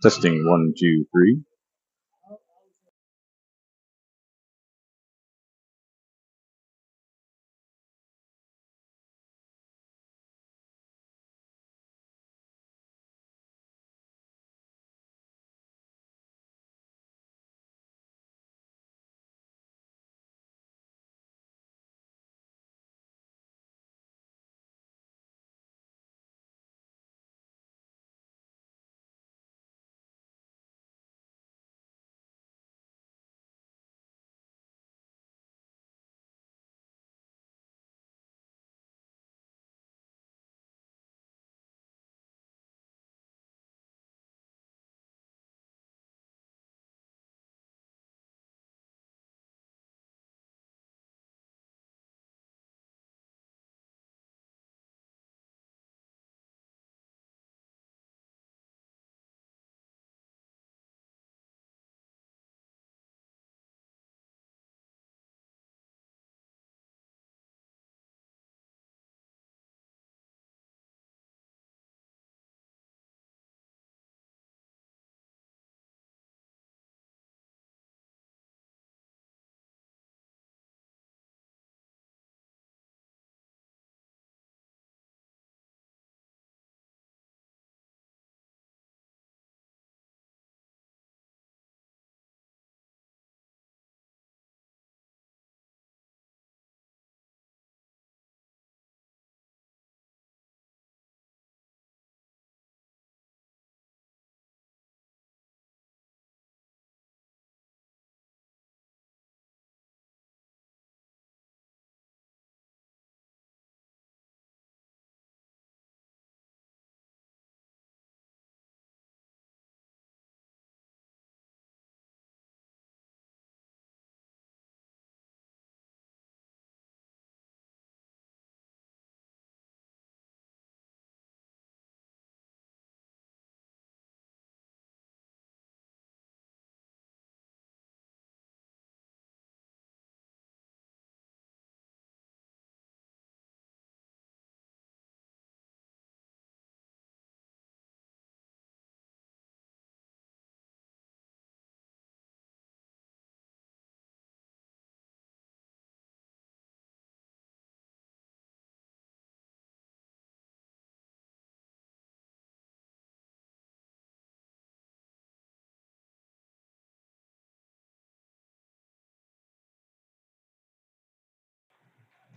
Testing 1, 2, 3.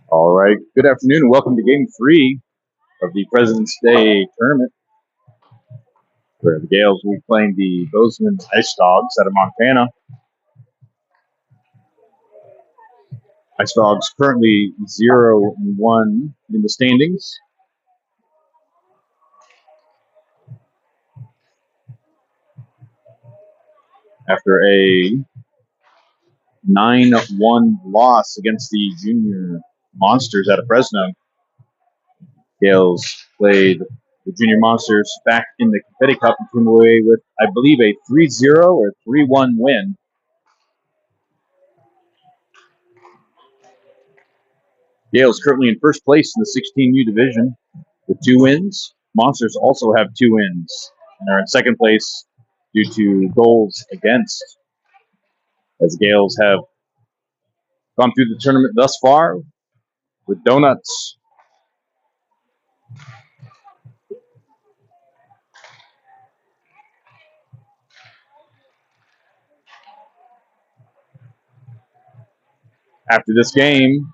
All right. Good afternoon and welcome to Game 3 of the President's Day tournament, where the Gales will be playing the Bozeman Icedogs out of Montana. Icedogs currently 0-1 in the standings. After a 9-1 loss against the Junior Monsters out of Fresno. Gales played the Junior Monsters back in the Confetti Cup and came away with, I believe, a 3-0 or 3-1 win. Gales currently in first place in the 16U division with 2 wins. Monsters also have 2 wins and are in second place due to goals against, as Gales have gone through the tournament thus far with donuts. After this game,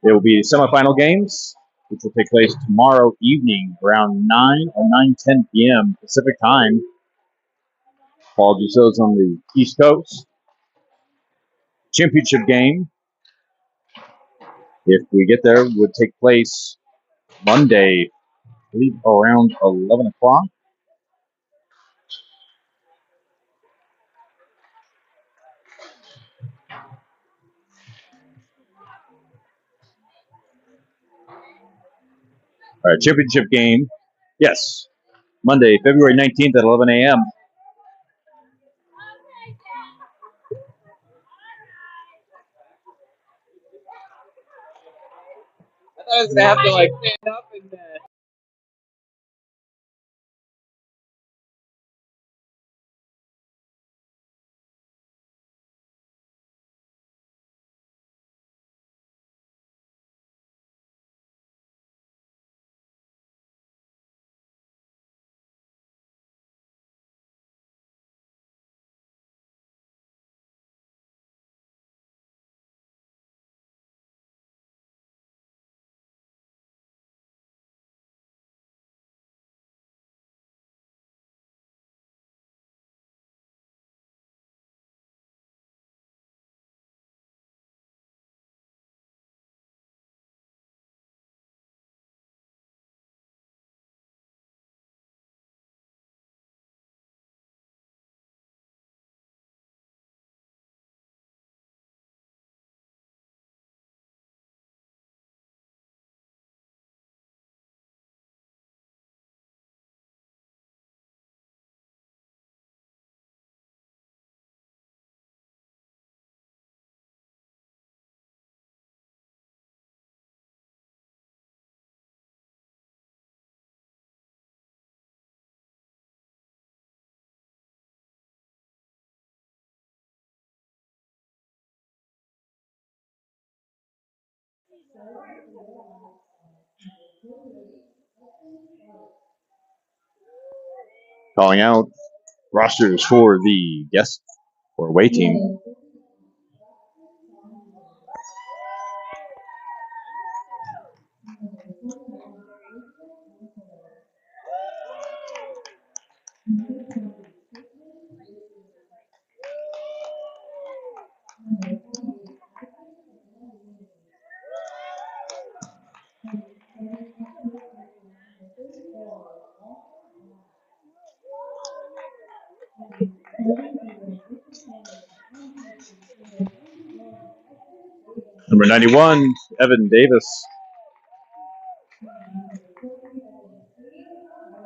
there will be semifinal games, which will take place tomorrow evening around 9 or 9:10 p.m. Pacific time. Apologies to those on the East Coast. Championship game, if we get there, would take place Monday, I believe around 11 o'clock. All right, championship game, yes, Monday, February 19th at 11 a.m. I thought I was gonna have to like stand up and Calling out rosters for the guest or away team. Number 91, Evan Davis.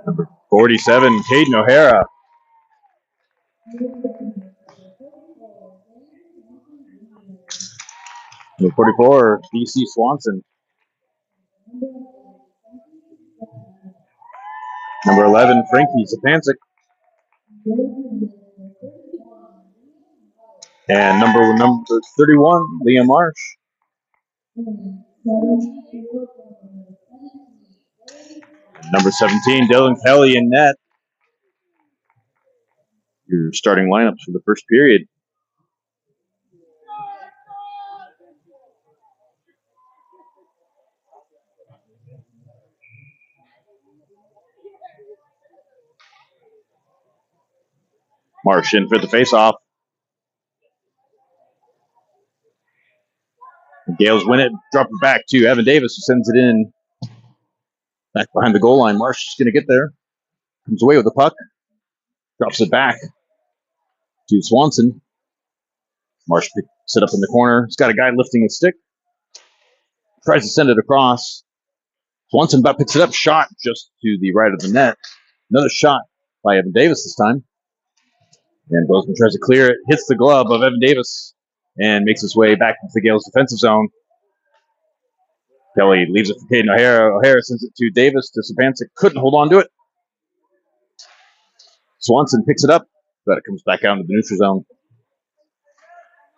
Number 47, Caden O'Hara. Number 44, DC Swanson. Number 11, Frankie Sapancic. And number 31, Liam Marsh. Number 17, Dylan Kelly in net. Your starting lineups for the first period. Marsh in for the faceoff. The Gales win it, drop it back to Evan Davis, who sends it in back behind the goal line. Marsh is going to get there. Comes away with the puck. Drops it back to Swanson. Marsh picks it up in the corner. He's got a guy lifting his stick. Tries to send it across. Swanson about picks it up. Shot just to the right of the net. Another shot by Evan Davis this time. And Bozeman tries to clear it. Hits the glove of Evan Davis and makes his way back into the Gales' defensive zone. Kelly leaves it for Caden O'Hara. O'Hara sends it to Davis to Sapancic. Couldn't hold on to it. Swanson picks it up, but it comes back out into the neutral zone.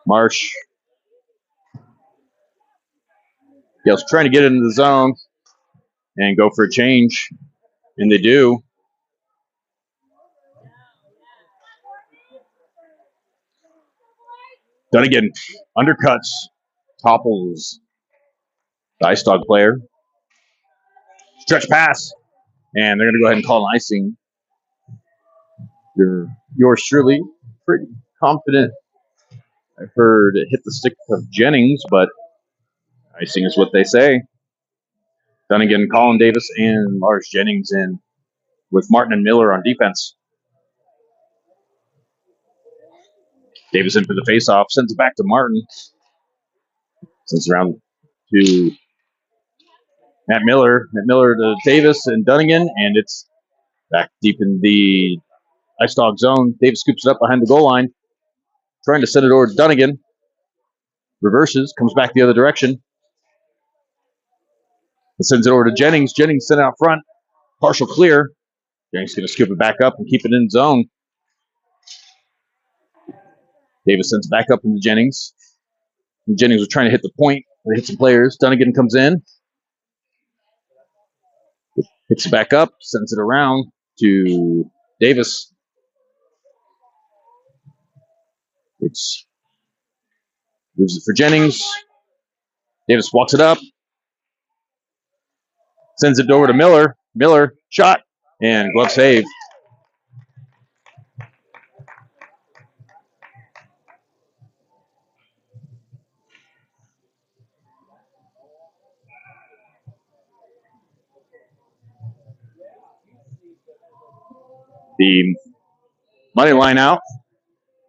Marsh. Gales trying to get into the zone and go for a change. And they do. Dunnigan undercuts, topples the Icedog player. Stretch pass. And they're going to go ahead and call an icing. Yours truly, pretty confident. I heard it hit the stick of Jennings, but icing is what they say. Dunnigan, Colin Davis, and Lars Jennings in with Martin and Miller on defense. Davis in for the faceoff, sends it back to Martin. Sends it around to Matt Miller. Matt Miller to Davis and Dunnigan, and it's back deep in the Icedog zone. Davis scoops it up behind the goal line, trying to send it over to Dunnigan. Reverses, comes back the other direction. It sends it over to Jennings. Jennings sent it out front. Partial clear. Jennings going to scoop it back up and keep it in zone. Davis sends it back up into Jennings. And Jennings was trying to hit the point. They hit some players. Dunnigan comes in. Picks it back up. Sends it around to Davis. It's leaves it for Jennings. Davis walks it up. Sends it over to Miller. Miller, shot, and glove save. The money line out.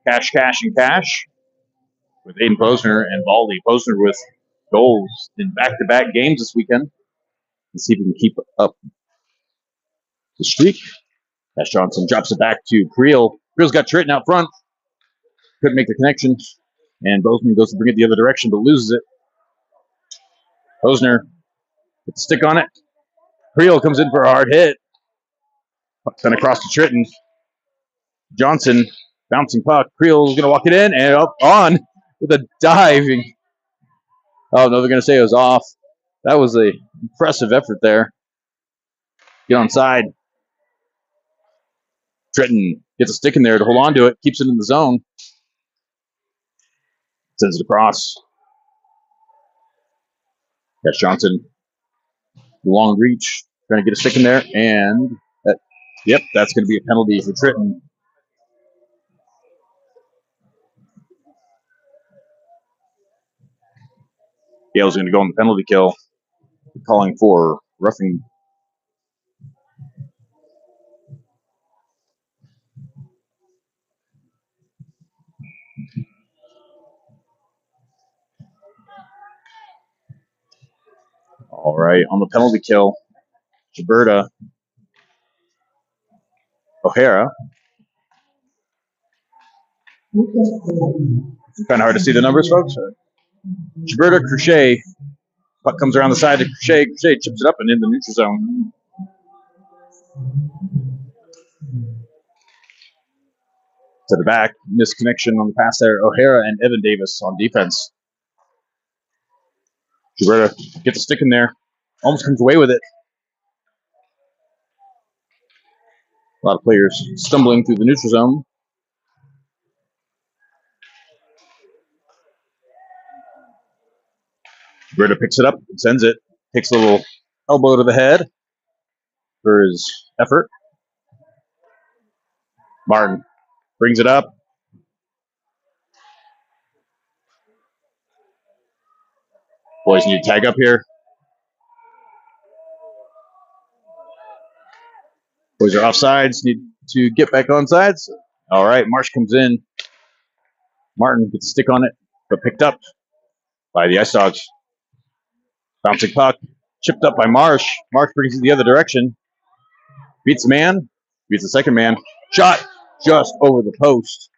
Cash, cash, and cash. With Aiden Posner and Baldy. Posner with goals in back-to-back games this weekend. Let's see if we can keep up the streak. Ash Johnson drops it back to Creel. Creel's got Tritton out front. Couldn't make the connection. And Bozeman goes to bring it the other direction, but loses it. Posner gets a stick on it. Creel comes in for a hard hit. Puck sent across to Tritton. Johnson, bouncing puck. Creel's going to walk it in and up on with a diving Oh, no, they're going to say it was off. That was a impressive effort there. Get on side. Tritton gets a stick in there to hold on to it, keeps it in the zone. Sends it across. That's Johnson. Long reach. Trying to get a stick in there. And, that's going to be a penalty for Tritton. Gale's going to go on the penalty kill. Calling for roughing. All right, on the penalty kill, Gilberta O'Hara. Kind of hard to see the numbers, folks. Gilberta Crochet. Puck comes around the side of Crochet. Crochet chips it up and in the neutral zone. To the back, misconnection on the pass there. O'Hara and Evan Davis on defense. Gilberta gets a stick in there. Almost comes away with it. A lot of players stumbling through the neutral zone. Gilberta picks it up and sends it. Takes a little elbow to the head for his effort. Martin brings it up. Boys need to tag up here. Boys are offsides. Need to get back on sides. All right, Marsh comes in. Martin gets a stick on it, but picked up by the Ice Dogs. Bouncing puck. Chipped up by Marsh. Marsh brings it the other direction. Beats the man. Beats the second man. Shot just over the post.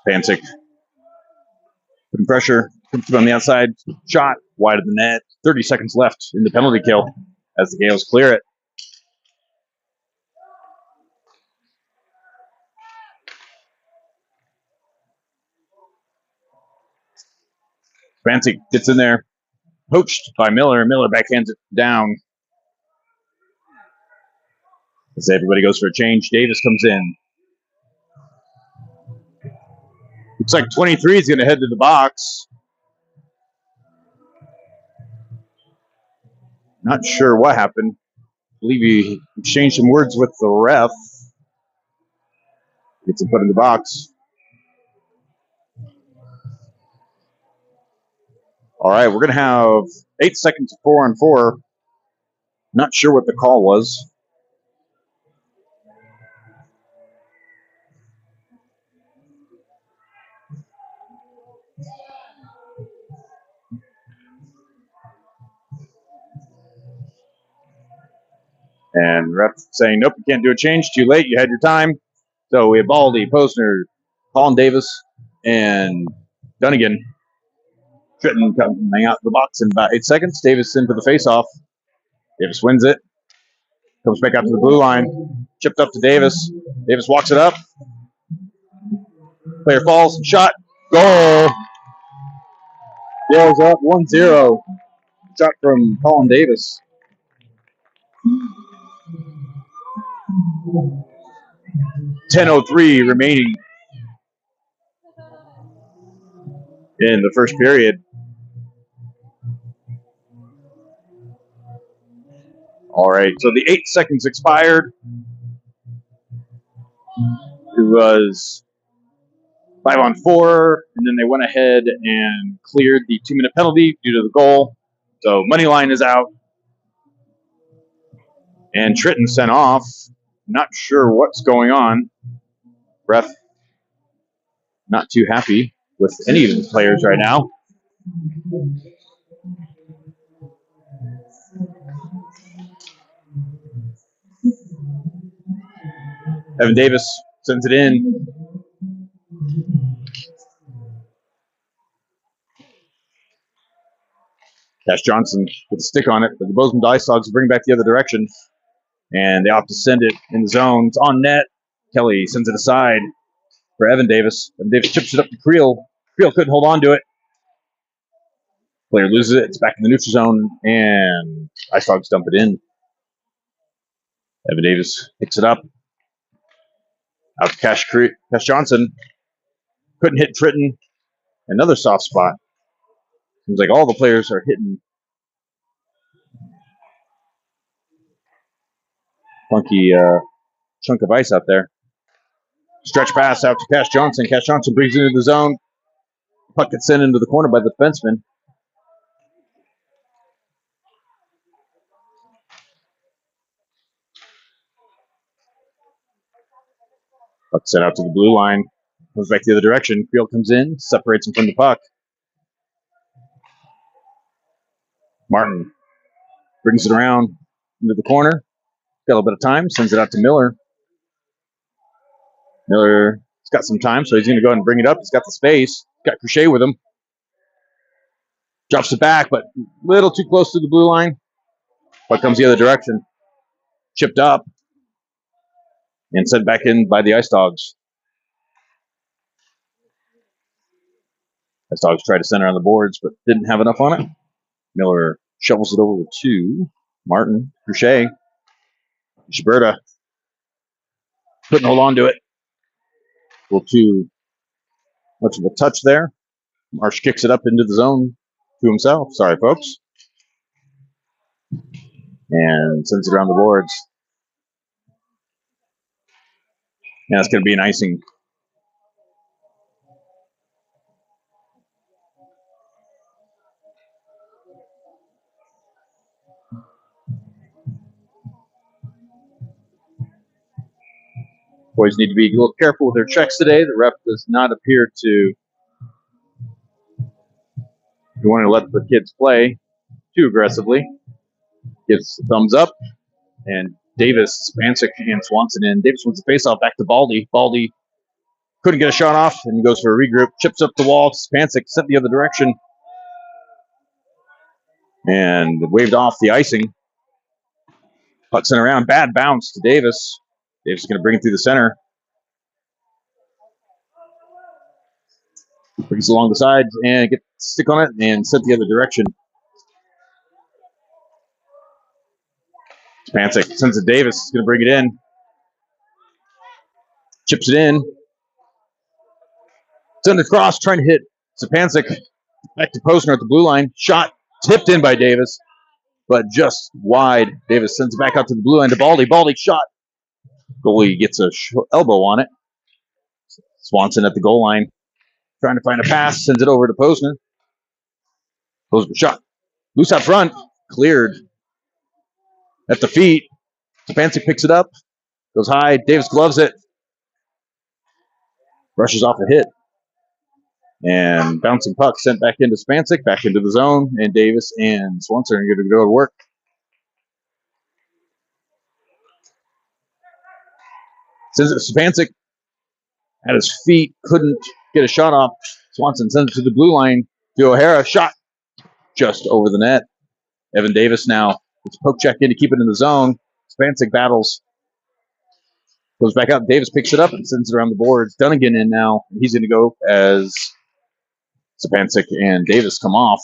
Pancic. Putting pressure. Puts it on the outside. Shot wide of the net. 30 seconds left in the penalty kill as the Gales clear it. Pancic gets in there. Poached by Miller. Miller backhands it down. As everybody goes for a change, Davis comes in. Looks like 23 is going to head to the box. Not sure what happened. I believe he exchanged some words with the ref. Gets him put in the box. All right, we're going to have 8 seconds of 4-on-4. Not sure what the call was. And ref saying, nope, you can't do a change. Too late. You had your time. So we have Baldy, Posner, Colin Davis, and Dunnigan. Tritton coming out of the box in about 8 seconds. Davis in for the face-off. Davis wins it. Comes back out to the blue line. Chipped up to Davis. Davis walks it up. Player falls. Shot. Goal. Gales up 1-0. Shot from Colin Davis. .10:03 remaining in the first period. All right, so the 8 seconds expired. It was 5-on-4, and then they went ahead and cleared the 2-minute penalty due to the goal. So money line is out. And Tritton sent off. Not sure what's going on. Ref not too happy with any of the players right now. Evan Davis sends it in. Cash Johnson gets a stick on it, but the Bozeman Icedogs bring back the other direction. And they opt to send it in the zone. It's on net. Kelly sends it aside for Evan Davis. Evan Davis chips it up to Creel. Creel couldn't hold on to it. Player loses it. It's back in the neutral zone, and Icedogs dump it in. Evan Davis picks it up. Out to Cash Johnson. Couldn't hit Tritton. Another soft spot. Seems like all the players are hitting funky chunk of ice out there. Stretch pass out to Cash Johnson. Cash Johnson brings it into the zone. Puck gets sent into the corner by the defenseman. Puck sent out to the blue line. Goes back the other direction. Creel comes in, separates him from the puck. Martin brings it around into the corner. Got a little bit of time. Sends it out to Miller. Miller's got some time, so he's going to go ahead and bring it up. He's got the space. Got Crochet with him. Drops it back, but a little too close to the blue line. Puck comes the other direction. Chipped up. And sent back in by the Icedogs. Icedogs tried to center on the boards, but didn't have enough on it. Miller shovels it over to Martin. Crochet. Gilberta couldn't hold on to it. A little too much of a touch there. Marsh kicks it up into the zone to himself. Sorry, folks. And sends it around the boards. Yeah, it's going to be an icing. Boys need to be a little careful with their checks today. The ref does not appear to want to let the kids play too aggressively. Gives the thumbs up. And Davis, Spancic, and Swanson in. Davis wins the faceoff back to Baldy. Baldy couldn't get a shot off and goes for a regroup. Chips up the wall. Spancic sent the other direction. And waved off the icing. Puck sent around. Bad bounce to Davis. Davis is going to bring it through the center. Brings it along the sides and get stick on it and sent the other direction. Spancic sends it to Davis. He's going to bring it in. Chips it in. Send it across, trying to hit Spancic. Back to Posner at the blue line. Shot tipped in by Davis, but just wide. Davis sends it back out to the blue line to Baldy. Baldy shot. Goalie gets a elbow on it. Swanson at the goal line. Trying to find a pass. Sends it over to Posner. Posner shot. Loose out front. Cleared. At the feet. Spancic picks it up. Goes high. Davis gloves it. Rushes off a hit. And bouncing puck sent back into Spancic, back into the zone, and Davis and Swanson are going to go to work. Sends it to Spancic. At his feet, couldn't get a shot off. Swanson sends it to the blue line to O'Hara. Shot just over the net. Evan Davis now gets a poke check in to keep it in the zone. Spancic battles. Goes back out. Davis picks it up and sends it around the boards. Dunnigan in now. He's going to go as Spancic and Davis come off.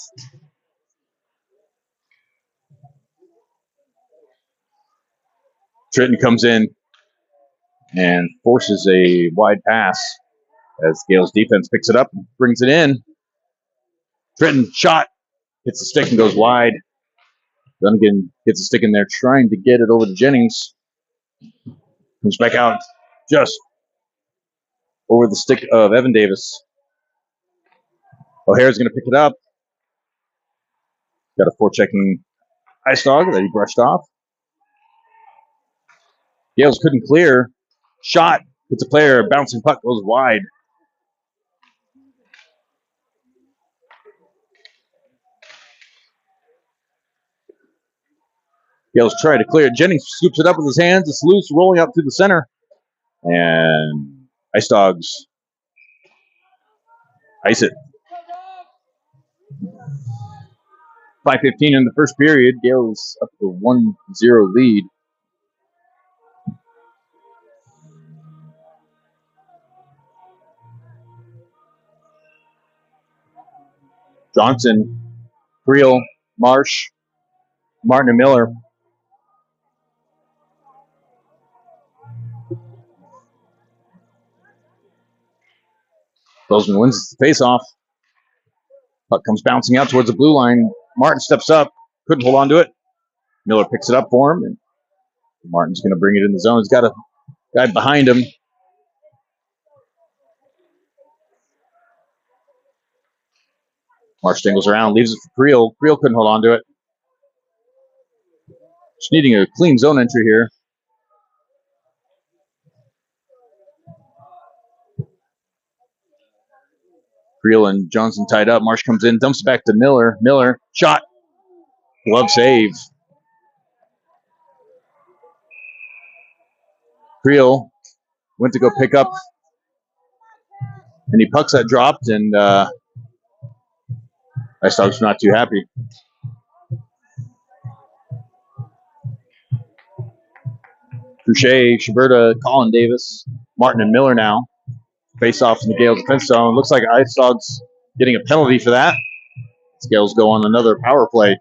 Tritton comes in and forces a wide pass as Gale's defense picks it up and brings it in. Tritton shot, hits the stick and goes wide. Dunnigan gets a stick in there trying to get it over to Jennings. Comes back out just over the stick of Evan Davis. O'Hara's going to pick it up. Got a forechecking ice dog that he brushed off. Gales couldn't clear. Shot. Hits a player. Bouncing puck goes wide. Gales trying to clear. Jennings scoops it up with his hands. It's loose, rolling out through the center. And Ice Dogs ice it. 5:15 in the first period. Gales up to 1-0 lead. Johnson, Creel, Marsh, Martin, and Miller. Bozeman wins the face-off. Puck comes bouncing out towards the blue line. Martin steps up, couldn't hold on to it. Miller picks it up for him, and Martin's going to bring it in the zone. He's got a guy behind him. Marsh dangles around, leaves it for Creel. Creel couldn't hold on to it. Just needing a clean zone entry here. Creel and Johnson tied up. Marsh comes in, dumps it back to Miller. Miller, shot. Glove save. Creel went to go pick up, and he pucks that dropped, and Icedogs not too happy. Cruchet, Schiberta, Colin Davis, Martin, and Miller now. Face off in the Gales defense zone. Looks like Icedogs getting a penalty for that. Gales go on another power play.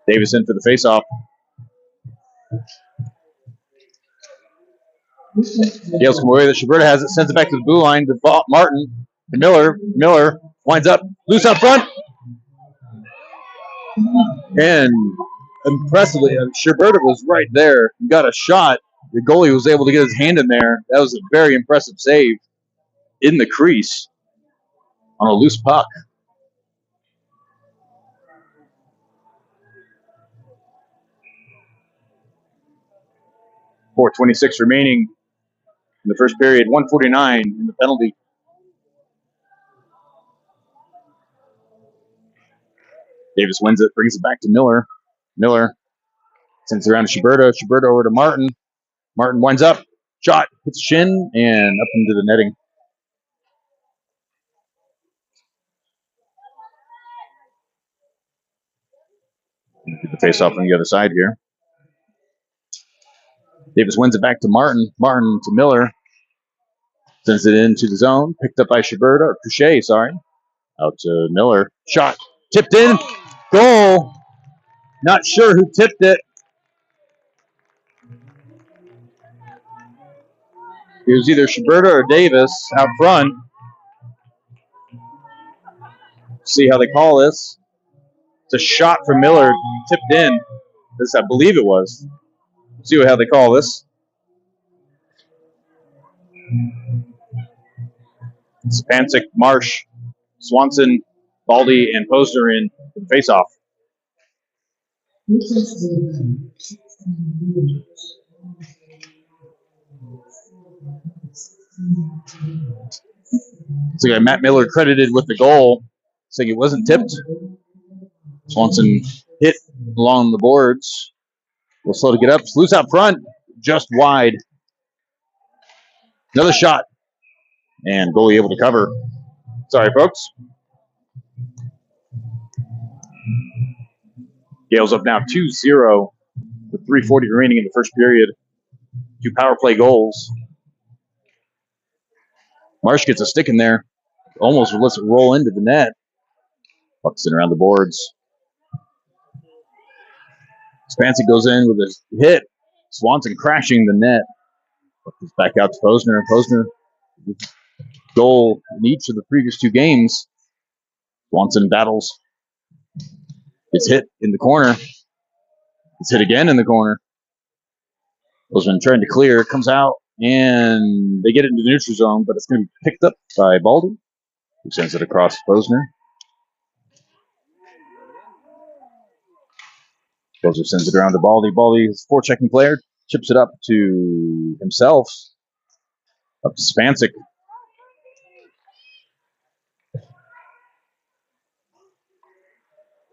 Davis in for the face-off. Gales come away. The Schiberta has it, sends it back to the blue line to Martin. To Miller. Miller winds up loose up front. And impressively, Schiberta was right there. He got a shot. The goalie was able to get his hand in there. That was a very impressive save in the crease on a loose puck. 4:26 remaining in the first period. 1:49 in the penalty. Davis wins it, brings it back to Miller. Miller sends it around to Schiberta. Schiberta over to Martin. Martin winds up. Shot. Hits shin and up into the netting. Get the face off on the other side here. Davis wins it back to Martin. Martin to Miller. Sends it into the zone. Picked up by Schiberta. Or Couchet, sorry. Out to Miller. Shot. Tipped in. Goal. Not sure who tipped it. It was either Schiberta or Davis out front. See how they call this. It's a shot from Miller. Tipped in. This, I believe it was. See how they call this. Spancic, Marsh, Swanson, Baldy, and Posner in for the face-off. So yeah, Matt Miller credited with the goal, saying it wasn't tipped. Swanson hit along the boards. A little slow to get up. It's loose out front, just wide. Another shot. And goalie able to cover. Sorry, folks. Gales up now 2-0 with 3:40 remaining in the first period. 2 power play goals. Marsh gets a stick in there. Almost lets it roll into the net. Puck's in around the boards. Spancic goes in with a hit. Swanson crashing the net. Puck is back out to Posner. Posner, goal in each of the previous 2 games. Swanson battles. Gets hit in the corner. Gets hit again in the corner. Bozeman trying to clear. Comes out, and they get it into the neutral zone, but it's going to be picked up by Baldy, who sends it across Posner. Posner sends it around to Baldy. Baldy is a forechecking player. Chips it up to himself. Up to Spancic.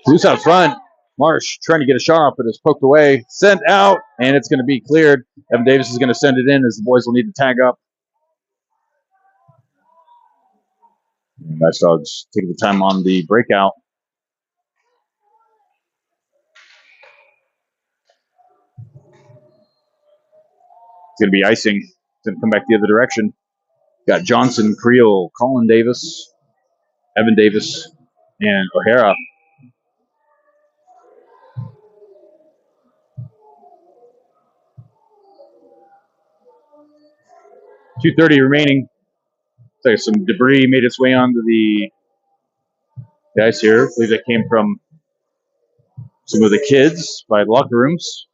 Loose out front. Marsh trying to get a shot off, but it's poked away. Sent out, and it's going to be cleared. Evan Davis is going to send it in as the boys will need to tag up. Icedogs taking the time on the breakout. It's going to be icing. It's going to come back the other direction. Got Johnson, Creel, Colin Davis, Evan Davis and O'Hara. .230 remaining. Looks like some debris made its way onto the ice here. I believe that came from some of the kids by the locker rooms.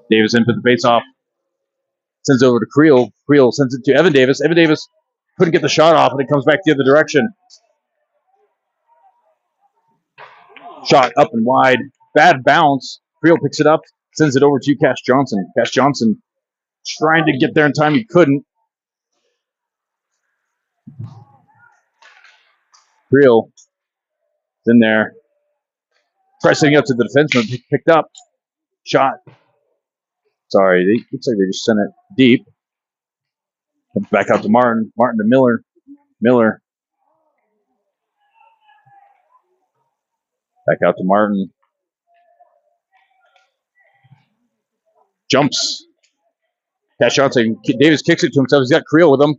Davis in for the face-off. Sends it over to Creel. Creel sends it to Evan Davis. Evan Davis couldn't get the shot off, and it comes back the other direction. Shot up and wide. Bad bounce. Creel picks it up, sends it over to Cash Johnson. Cash Johnson trying to get there in time. He couldn't. Creel is in there. Pressing up to the defenseman. Picked up. Shot. Sorry, looks like they just sent it deep. Comes back out to Martin. Martin to Miller. Miller. Back out to Martin. Jumps. Cash Johnson. Davis kicks it to himself. He's got Creel with him.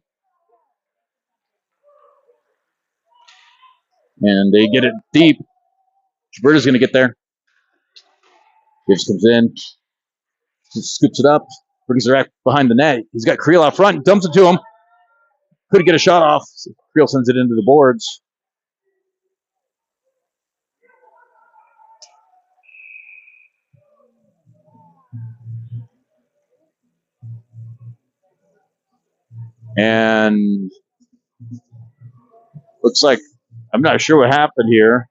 And they get it deep. Gilberto's going to get there. Davis comes in. Scoops it up. Brings it back behind the net. He's got Creel out front. Dumps it to him. Couldn't get a shot off. Creel sends it into the boards. And looks like, I'm not sure what happened here.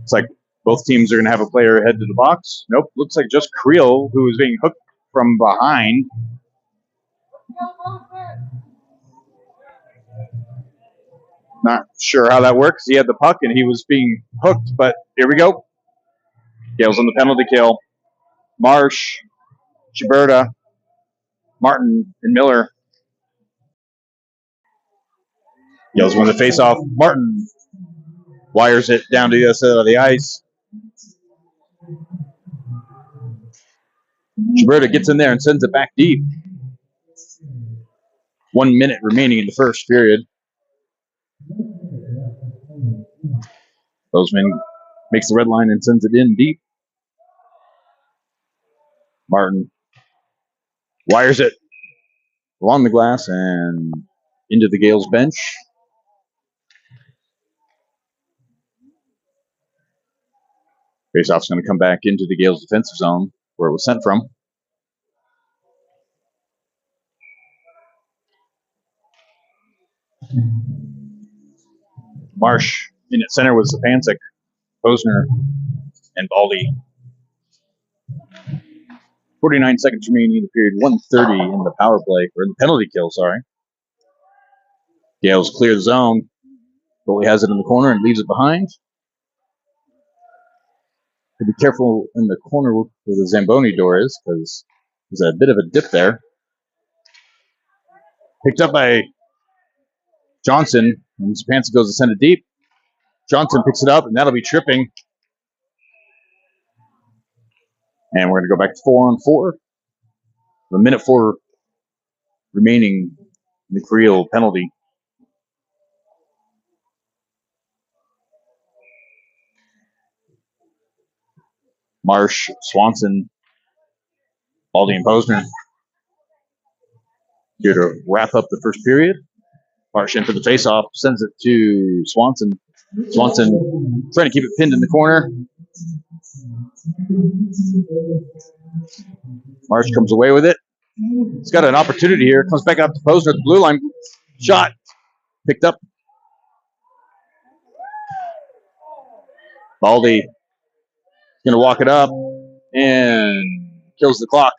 It's like both teams are going to have a player head to the box. Nope. Looks like just Creel, who was being hooked from behind. Not sure how that works. He had the puck and he was being hooked, but here we go. Gales on the penalty kill. Marsh, Gilberto, Martin, and Miller. Gales won the face-off. Martin wires it down to the other side of the ice. Gilberto gets in there and sends it back deep. 1 minute remaining in the first period. Bozeman makes the red line and sends it in deep. Martin wires it along the glass and into the Gales bench. Faceoff's going to come back into the Gales defensive zone where it was sent from. Marsh in at center was Stepancic, Posner, and Baldy. 49 seconds remaining in the period. 1:30 in the power play, or in the penalty kill, sorry. Gales clear the zone. Goalie has it in the corner and leaves it behind. Be careful in the corner where the Zamboni door is, because there's a bit of a dip there. Picked up by Johnson, and Stepancic goes to send it deep. Johnson picks it up, and that'll be tripping. And we're going to go back to 4-on-4. A minute 4 remaining in the Creel penalty. Marsh, Swanson, Baldy, and Posner here to wrap up the first period. Marsh in for the faceoff, sends it to Swanson. Swanson trying to keep it pinned in the corner. Marsh comes away with it. He's got an opportunity here. Comes back out to Posner at the blue line. Shot. Picked up. Baldy going to walk it up and kills the clock.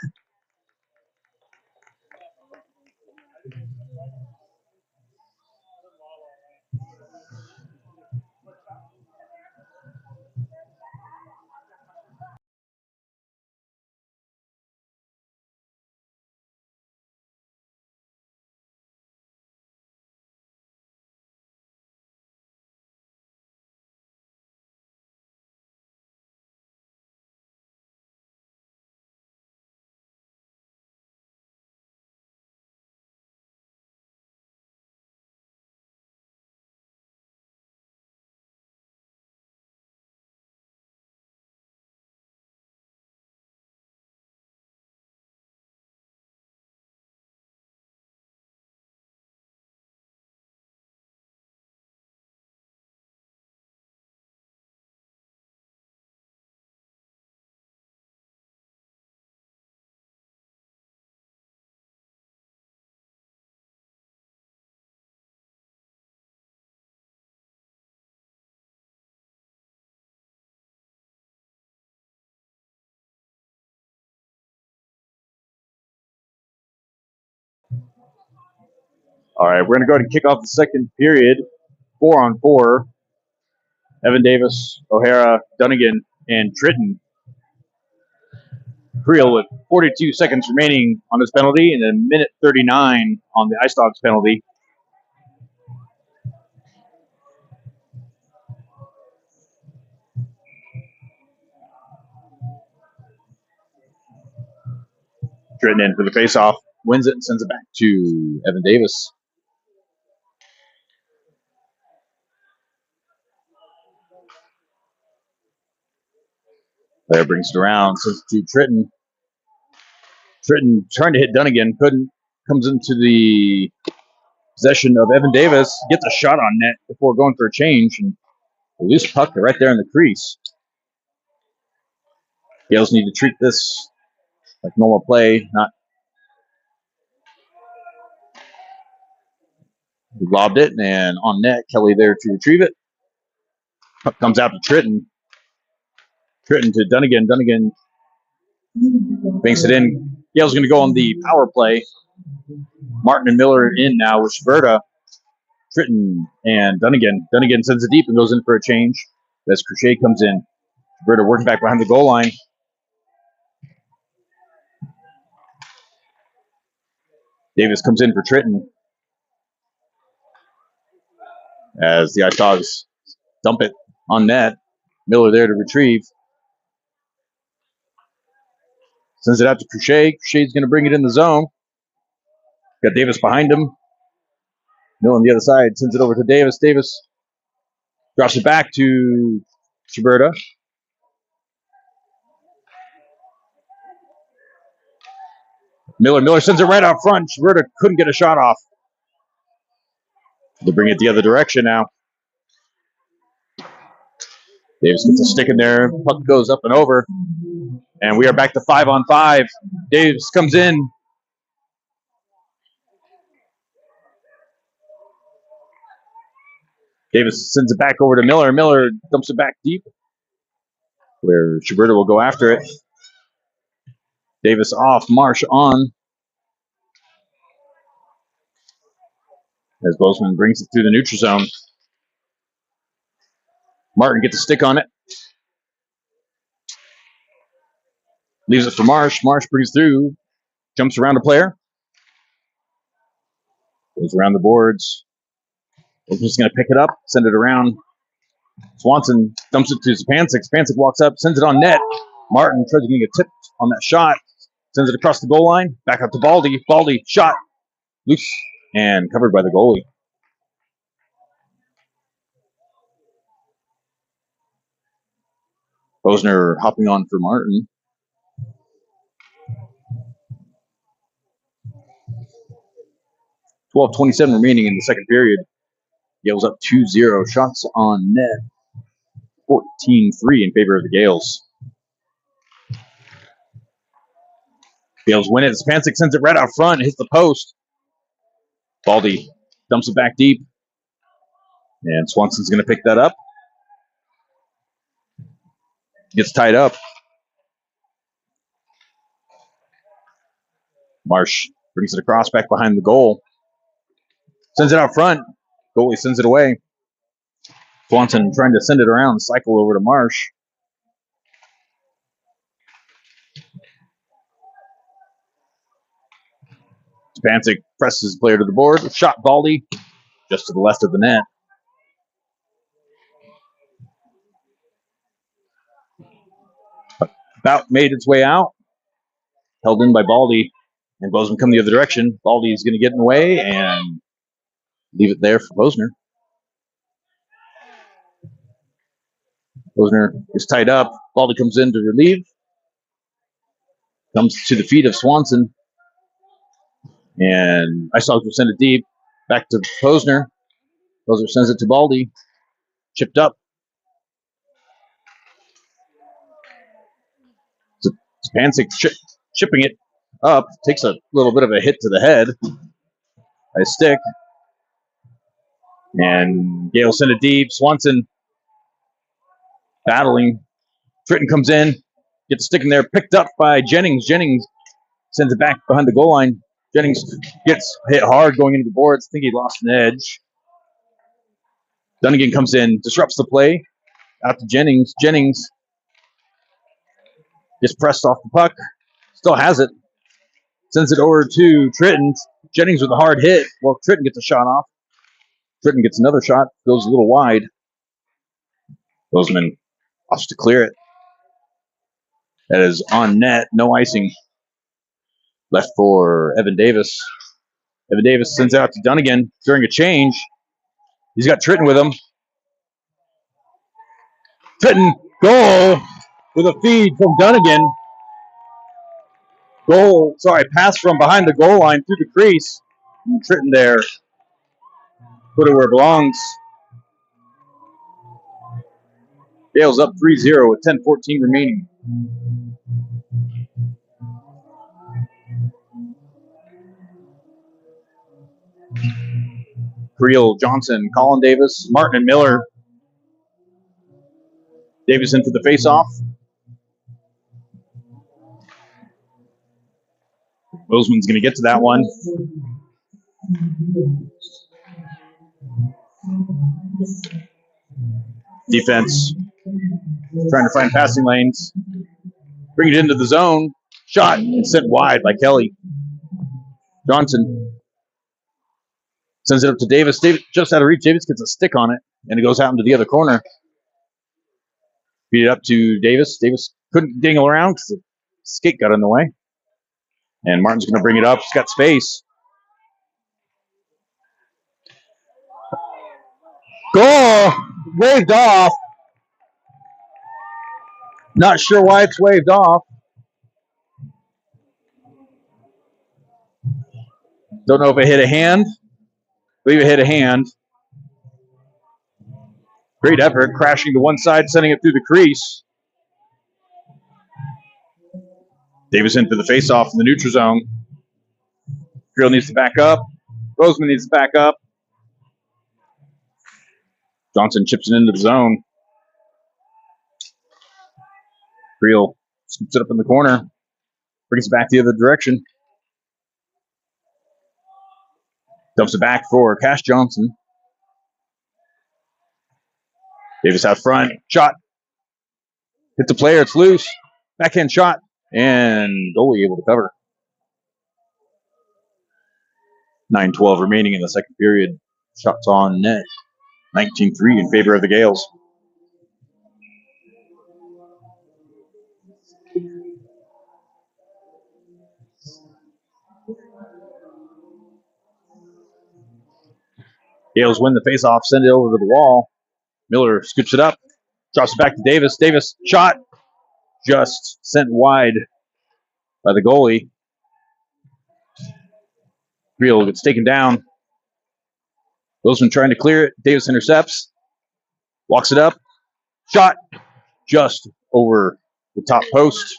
All right, we're going to go ahead and kick off the second period, 4-on-4. Evan Davis, O'Hara, Dunnigan, and Tritton. Creel with 42 seconds remaining on this penalty and a minute 39 on the Icedogs penalty. Tritton in for the faceoff, wins it and sends it back to Evan Davis. There brings it around, sends it to Tritton. Tritton trying to hit Dunnigan, couldn't. Comes into the possession of Evan Davis, gets a shot on net before going for a change, and a loose puck right there in the crease. Gales need to treat this like normal play, not. He lobbed it, and on net, Kelly there to retrieve it. Puck comes out to Tritton. Tritton to Dunnigan. Dunnigan banks it in. Gale's going to go on the power play. Martin and Miller in now with Schverda. Tritton and Dunnigan. Dunnigan sends it deep and goes in for a change as Crochet comes in. Schverda working back behind the goal line. Davis comes in for Tritton as the Icedogs dump it on net. Miller there to retrieve. Sends it out to Crochet. Crochet's going to bring it in the zone. Got Davis behind him. Miller on the other side sends it over to Davis. Davis drops it back to Schverda. Miller sends it right out front. Schverda couldn't get a shot off. They'll bring it the other direction now. Davis gets a stick in there. Puck goes up and over. And we are back to 5-on-5. Davis comes in. Davis sends it back over to Miller. Miller dumps it back deep, where Schverda will go after it. Davis off, Marsh on. As Bozeman brings it through the neutral zone. Martin gets a stick on it. Leaves it for Marsh. Marsh brings through. Jumps around a player. Goes around the boards. Bozeman's going to pick it up, send it around. Swanson dumps it to Spancic. Spancic walks up, sends it on net. Martin tries to get a tip on that shot. Sends it across the goal line. Back up to Baldy. Baldy, shot. Loose. And covered by the goalie. Bosner hopping on for Martin. .27 remaining in the second period. Gales up 2-0. Shots on net. 14-3 in favor of the Gales. Gales win it. Spancic sends it right out front. Hits the post. Baldy dumps it back deep. And Swanson's going to pick that up. Gets tied up. Marsh brings it across back behind the goal. Sends it out front. Goalie sends it away. Swanson trying to send it around, cycle over to Marsh. Spancic presses the player to the board. Shot Baldy just to the left of the net. About made its way out. Held in by Baldy. And Bozeman come the other direction. Baldy's going to get in the way and leave it there for Bosner. Bosner is tied up. Baldy comes in to relieve. Comes to the feet of Swanson. And Icedogs will send it deep. Back to Bosner. Bosner sends it to Baldy. Chipped up. Spancic chipping it up. Takes a little bit of a hit to the head by a stick. And Gale sent it deep. Swanson battling. Tritton comes in. Gets a stick in there. Picked up by Jennings. Jennings sends it back behind the goal line. Jennings gets hit hard going into the boards. I think he lost an edge. Dunnigan comes in, disrupts the play. Out to Jennings. Jennings just pressed off the puck. Still has it. Sends it over to Tritton. Jennings with a hard hit. Well, Tritton gets a shot off. Tritton gets another shot. Goes a little wide. Bozeman opts to clear it. That is on net. No icing. Left for Evan Davis. Evan Davis sends it out to Dunnigan during a change. He's got Tritton with him. Tritton, goal with a feed from Dunnigan. Pass from behind the goal line through the crease. And Tritton there. Put it where it belongs. Gales up 3-0 with 10:14 remaining. Creel, Johnson, Colin Davis, Martin, and Miller. Davis into the faceoff. Bozeman's going to get to that one. Defense trying to find passing lanes. Bring it into the zone. Shot and sent wide by Kelly. Johnson sends it up to Davis. Davis just out of reach. Davis gets a stick on it, and it goes out into the other corner. Beat it up to Davis. Davis couldn't dingle around because the skate got in the way. And Martin's going to bring it up. He's got space. Goal! Waved off. Not sure why it's waved off. Don't know if it hit a hand. I believe it hit a hand. Great effort, crashing to one side, sending it through the crease. Davis into the faceoff in the neutral zone. Creel needs to back up. Bozeman needs to back up. Johnson chips it into the zone. Creel scoops it up in the corner. Brings it back the other direction. Dumps it back for Cash Johnson. Davis out front. Shot. Hit the player. It's loose. Backhand shot. And goalie able to cover. 9:12 remaining in the second period. Shots on net. 19-3 in favor of the Gales. Gales win the faceoff, send it over to the wall. Miller scoops it up, drops it back to Davis. Davis shot, just sent wide by the goalie. Creel gets taken down. Bozeman trying to clear it. Davis intercepts, walks it up, shot, just over the top post.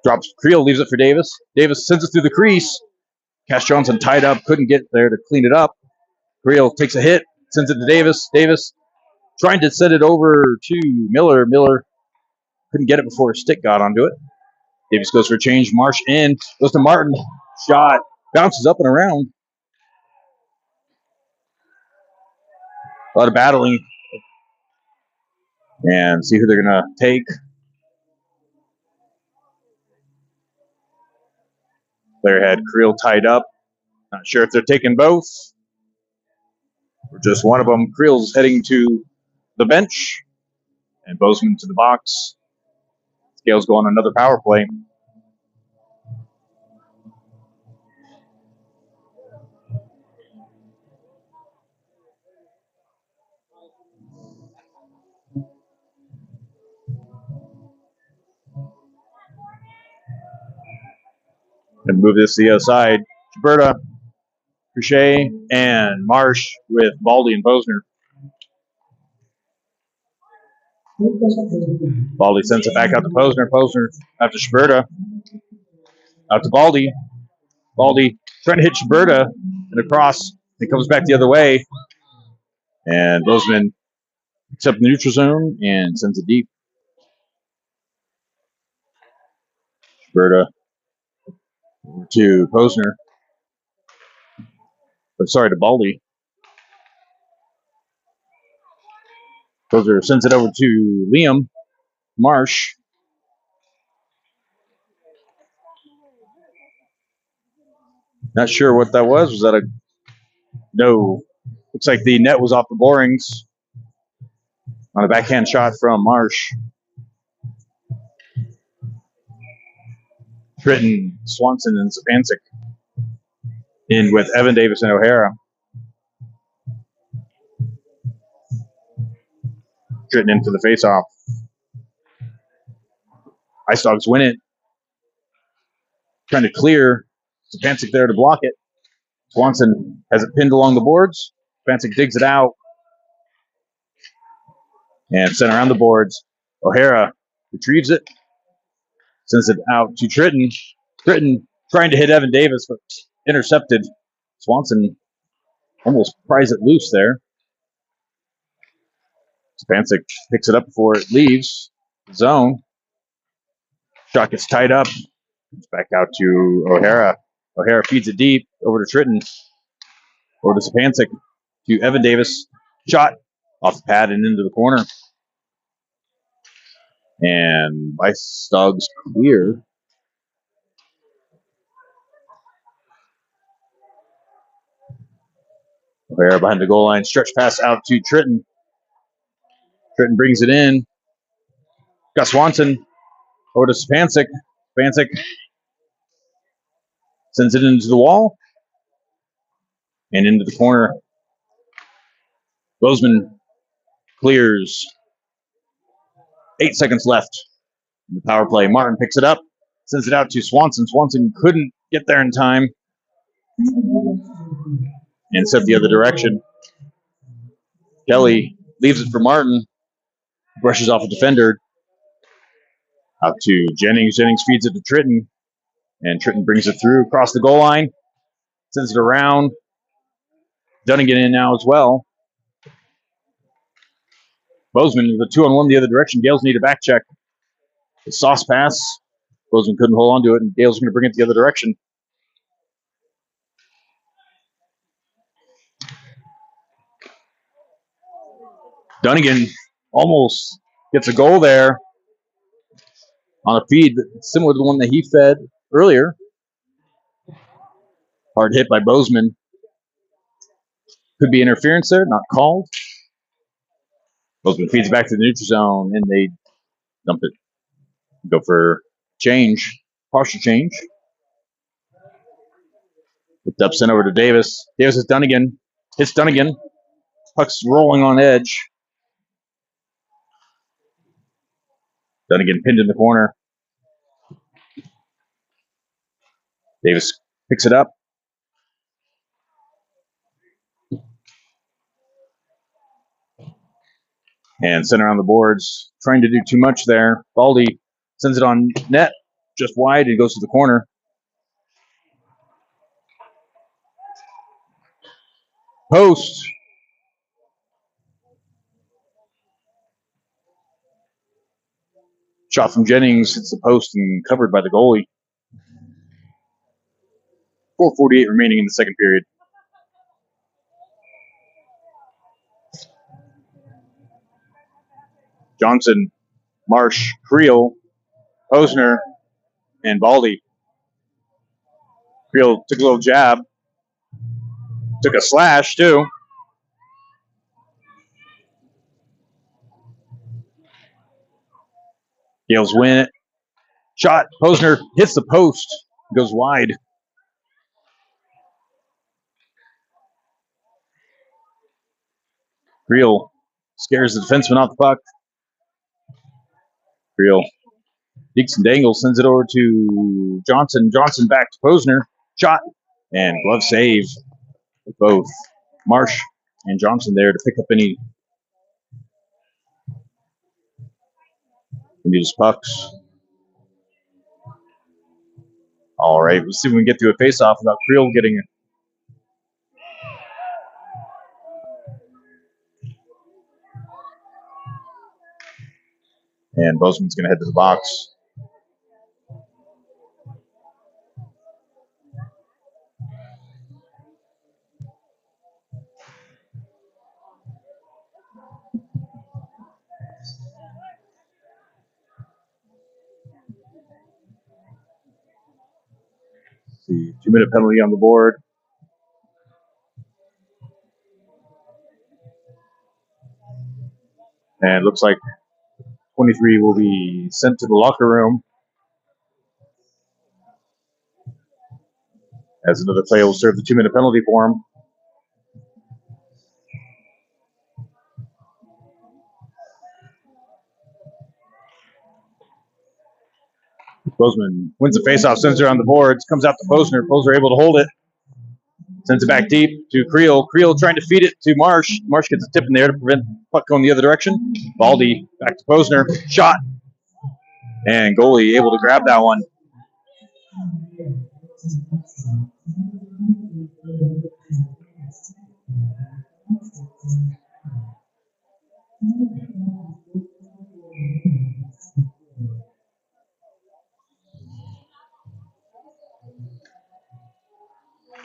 Drops. Creel leaves it for Davis. Davis sends it through the crease. Cash Johnson tied up, couldn't get there to clean it up. Creel takes a hit, sends it to Davis. Davis trying to send it over to Miller. Miller couldn't get it before his stick got onto it. Davis goes for a change. Marsh in. Goes to Martin. Shot. Bounces up and around. A lot of battling. And see who they're going to take. Player had Creel tied up. Not sure if they're taking both or just one of them. Creel's heading to the bench. And Bozeman to the box. Scales go on another power play. And move this to the other side. Gilberta, Crochet, and Marsh with Baldy and Posner. Baldy sends it back out to Posner. Posner out to Gilberta. Out to Baldy. Baldy trying to hit Gilberta and across. It comes back the other way. And Bozeman picks up the neutral zone and sends it deep. Gilberta To Posner. Or sorry, to Baldy. Posner sends it over to Liam Marsh. Not sure what that was. Was that a no? Looks like the net was off the borings on a backhand shot from Marsh. Tritton, Swanson, and Sapancic in with Evan Davis and O'Hara. Tritton in for the faceoff. Icedogs win it. Trying to clear. Sapancic there to block it. Swanson has it pinned along the boards. Sapancic digs it out. And sent around the boards. O'Hara retrieves it. Sends it out to Tritton. Tritton trying to hit Evan Davis, but intercepted. Swanson almost pries it loose there. Sapancic picks it up before it leaves the zone. Shot gets tied up. It's back out to O'Hara. O'Hara feeds it deep over to Tritton. Over to Sapancic. To Evan Davis. Shot off the pad and into the corner. And Icedogs clear. O'Hara behind the goal line. Stretch pass out to Tritton. Tritton brings it in. Got Swanson. Over to Sapancic. Sapancic sends it into the wall. And into the corner. Bozeman clears. 8 seconds left in the power play. Martin picks it up. Sends it out to Swanson. Swanson couldn't get there in time. And set the other direction. Kelly leaves it for Martin. Brushes off a defender. Out to Jennings. Jennings feeds it to Tritton. And Tritton brings it through across the goal line. Sends it around. Dunnigan in now as well. Bozeman with a 2-on-1 the other direction. Gales need a back check. The sauce pass. Bozeman couldn't hold on to it, and Gales going to bring it the other direction. Dunnigan almost gets a goal there on a feed similar to the one that he fed earlier. Hard hit by Bozeman. Could be interference there, not called. Bozeman feeds back to the neutral zone, and they dump it. Go for change, partial change. Picked up, sent over to Davis. Davis is Dunnigan. Hits Dunnigan. Puck's rolling on edge. Dunnigan pinned in the corner. Davis picks it up. And sent around the boards. Trying to do too much there. Baldy sends it on net. Just wide. It goes to the corner. Post. Shot from Jennings hits the post and covered by the goalie. 4:48 remaining in the second period. Johnson, Marsh, Creel, Posner, and Baldy. Creel took a little jab. Took a slash, too. Gales win it. Shot. Posner hits the post. Goes wide. Creel scares the defenseman off the puck. Creel digs and dangles, sends it over to Johnson. Johnson back to Posner. Shot. And glove save with both Marsh and Johnson there to pick up any these pucks. All right, let's see if we can get through a face-off without Creel getting it. And Bozeman's going to head to the box. See, 2-minute penalty on the board. And it looks like 23 will be sent to the locker room as another player will serve the 2-minute penalty for him. Bozeman wins the faceoff, sends it on the boards, comes out to Posner. Posner able to hold it, sends it back deep to Creel. Creel trying to feed it to Marsh. Marsh gets a tip in there to prevent the puck going the other direction. Baldy back to Posner. Shot. And goalie able to grab that one.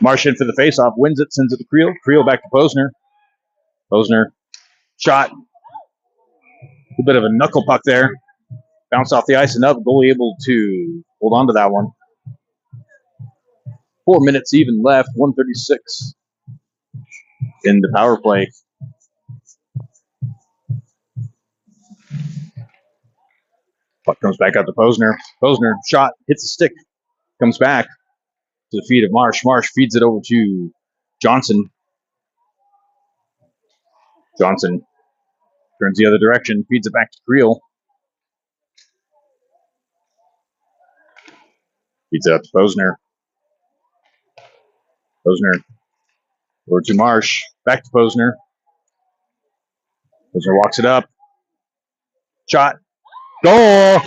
Marsh in for the faceoff, wins it, sends it to Creel. Creel back to Posner. Posner, shot. A bit of a knuckle puck there. Bounce off the ice and up. Goalie able to hold on to that one. 4 minutes even left. 1:36 in the power play. Puck comes back out to Posner. Posner, shot, hits the stick, comes back to the feet of Marsh. Marsh feeds it over to Johnson. Johnson turns the other direction, feeds it back to Creel. Feeds it up to Posner. Posner over to Marsh. Back to Posner. Posner walks it up. Shot. Goal!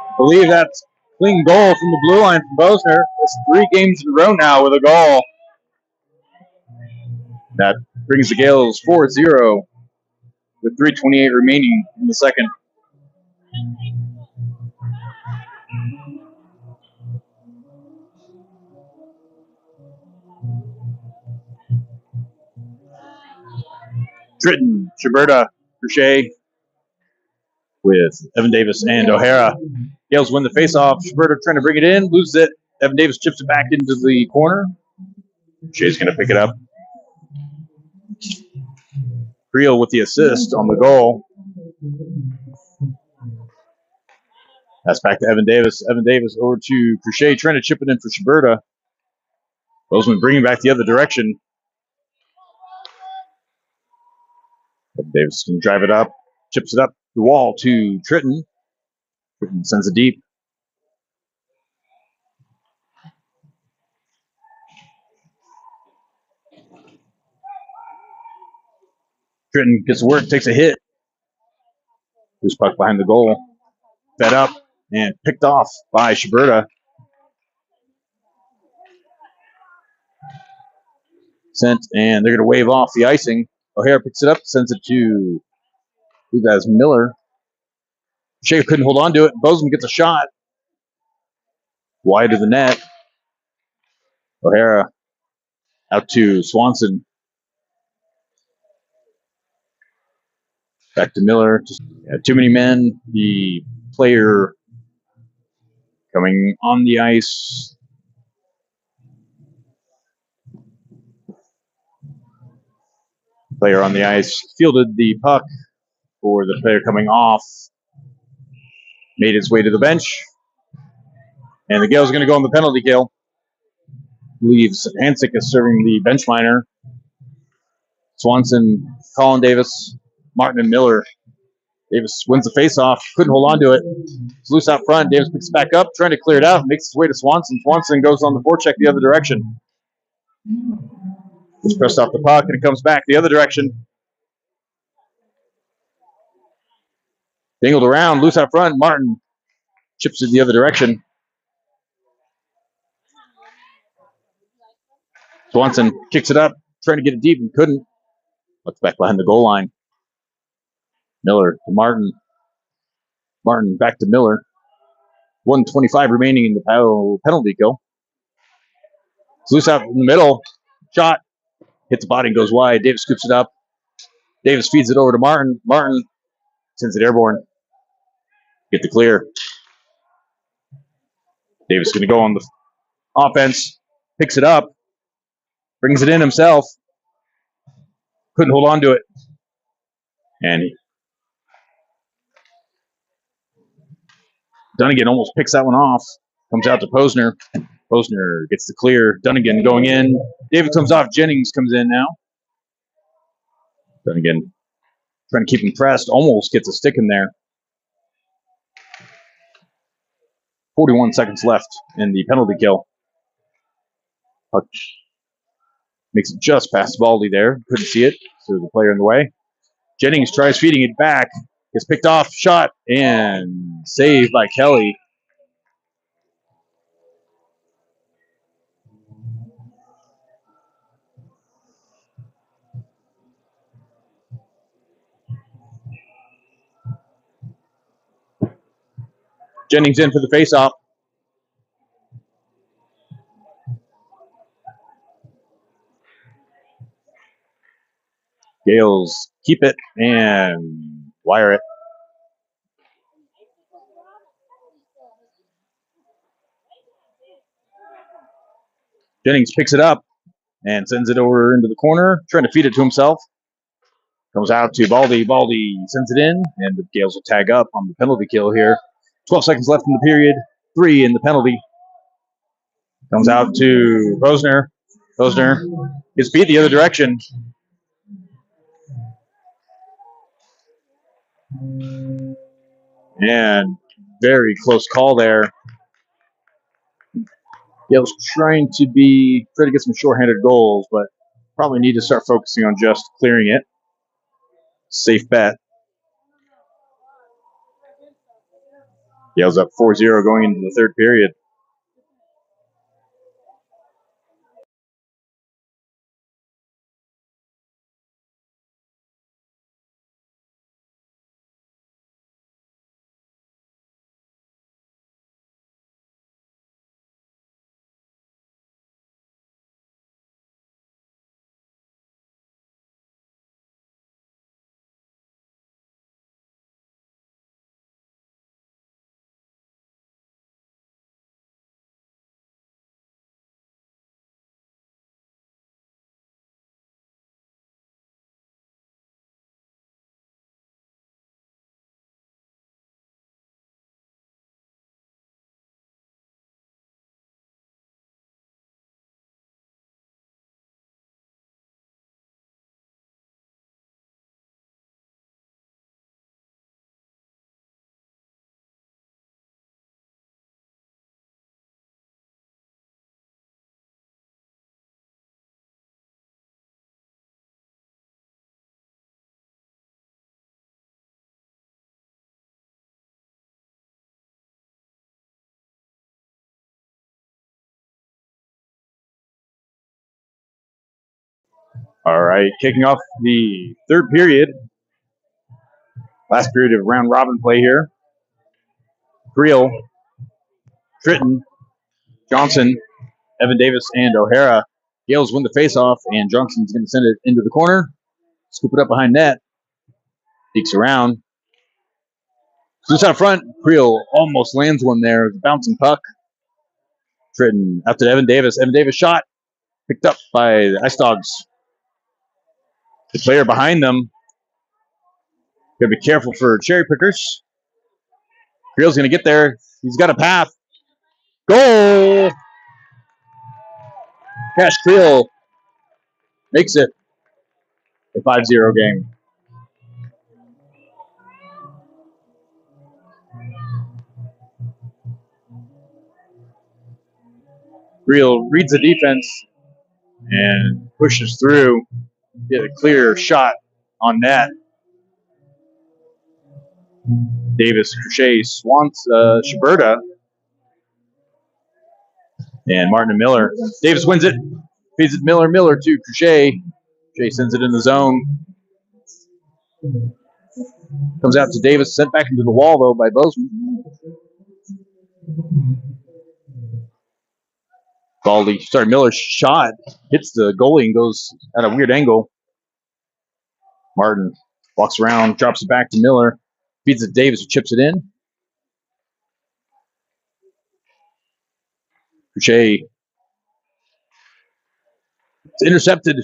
I believe that's a clean goal from the blue line from Posner. It's 3 games in a row now with a goal. That brings the Gales 4-0 with 3:28 remaining in the second. Tritton, Schiberta, Crochet with Evan Davis and O'Hara. Gales win the faceoff. Schiberta trying to bring it in, loses it. Evan Davis chips it back into the corner. Crochet's going to pick it up. Creel with the assist on the goal. That's back to Evan Davis. Evan Davis over to Crochet, trying to chip it in for Schiberta. Bozeman bringing back the other direction. Evan Davis can drive it up, chips it up the wall to Tritton. Tritton sends it deep. Tritton gets to work, takes a hit. Loose puck behind the goal. Fed up and picked off by Schiberta. Sent, and they're going to wave off the icing. O'Hara picks it up, sends it to, I believe that's Miller. Shea couldn't hold on to it. Bozeman gets a shot. Wide of the net. O'Hara out to Swanson. Back to Miller. Too many men. The player coming on the ice. Player on the ice fielded the puck for the player coming off. Made his way to the bench. And the Gales are going to go on the penalty kill. Leaves Hansik is serving the bench minor. Swanson, Colin Davis, Martin, and Miller. Davis wins the faceoff. Couldn't hold on to it. It's loose out front. Davis picks it back up, trying to clear it out. Makes his way to Swanson. Swanson goes on the forecheck the other direction. It's pressed off the puck, and it comes back the other direction. Dingled around, loose out front. Martin chips it the other direction. Swanson kicks it up, trying to get it deep and couldn't. Looks back behind the goal line. Miller to Martin. Martin back to Miller. 1:25 remaining in the penalty kill. It's loose out in the middle. Shot. Hits the body and goes wide. Davis scoops it up. Davis feeds it over to Martin. Martin sends it airborne. Get the clear. Davis going to go on the offense, picks it up, brings it in himself. Couldn't hold on to it. And Dunnigan almost picks that one off. Comes out to Posner. Posner gets the clear. Dunnigan going in. Davis comes off. Jennings comes in now. Dunnigan trying to keep him pressed. Almost gets a stick in there. 41 seconds left in the penalty kill. Puck makes it just past Baldy there. Couldn't see it. So there's a player in the way. Jennings tries feeding it back. Gets picked off. Shot. And saved by Kelly. Jennings in for the faceoff. Gales keep it and wire it. Jennings picks it up and sends it over into the corner, trying to feed it to himself. Comes out to Baldy. Baldy sends it in, and the Gales will tag up on the penalty kill here. 12 seconds left in the period. 3 in the penalty. Comes out to Posner. Posner gets beat the other direction. And very close call there. Gales trying to get some shorthanded goals, but probably need to start focusing on just clearing it. Safe bet. Gales up 4-0 going into the third period. All right, kicking off the third period. Last period of round robin play here. Creel, Tritton, Johnson, Evan Davis, and O'Hara. Gales win the faceoff, and Johnson's going to send it into the corner. Scoop it up behind net. Peeks around. Loose out front. Creel almost lands one there. Bouncing puck. Tritton out to Evan Davis. Evan Davis shot. Picked up by the Icedogs. The player behind them. Got to be careful for cherry pickers. Creel's going to get there. He's got a path. Goal! Cash Creel makes it a 5-0 game. Creel reads the defense and pushes through. Get a clear shot on net. Davis, Crochet, Shiberta, and Martin and Miller. Davis wins it. Feeds it Miller. Miller to Crochet. Crochet sends it in the zone. Comes out to Davis. Sent back into the wall, though, by Bozeman. Miller's shot hits the goalie and goes at a weird angle. Martin walks around, drops it back to Miller. Feeds it to Davis, who chips it in. Crochet. It's intercepted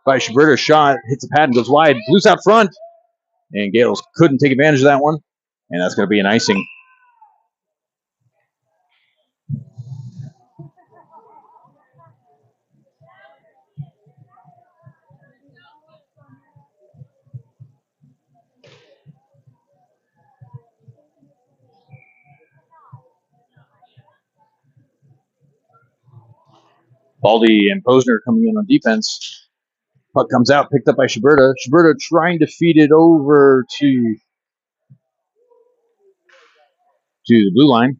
by Schiberta's shot. Hits the pad and goes wide. Loose out front. And Gales couldn't take advantage of that one. And that's going to be an icing. Baldy and Posner coming in on defense. Puck comes out, picked up by Schiberta. Schiberta trying to feed it over to the blue line.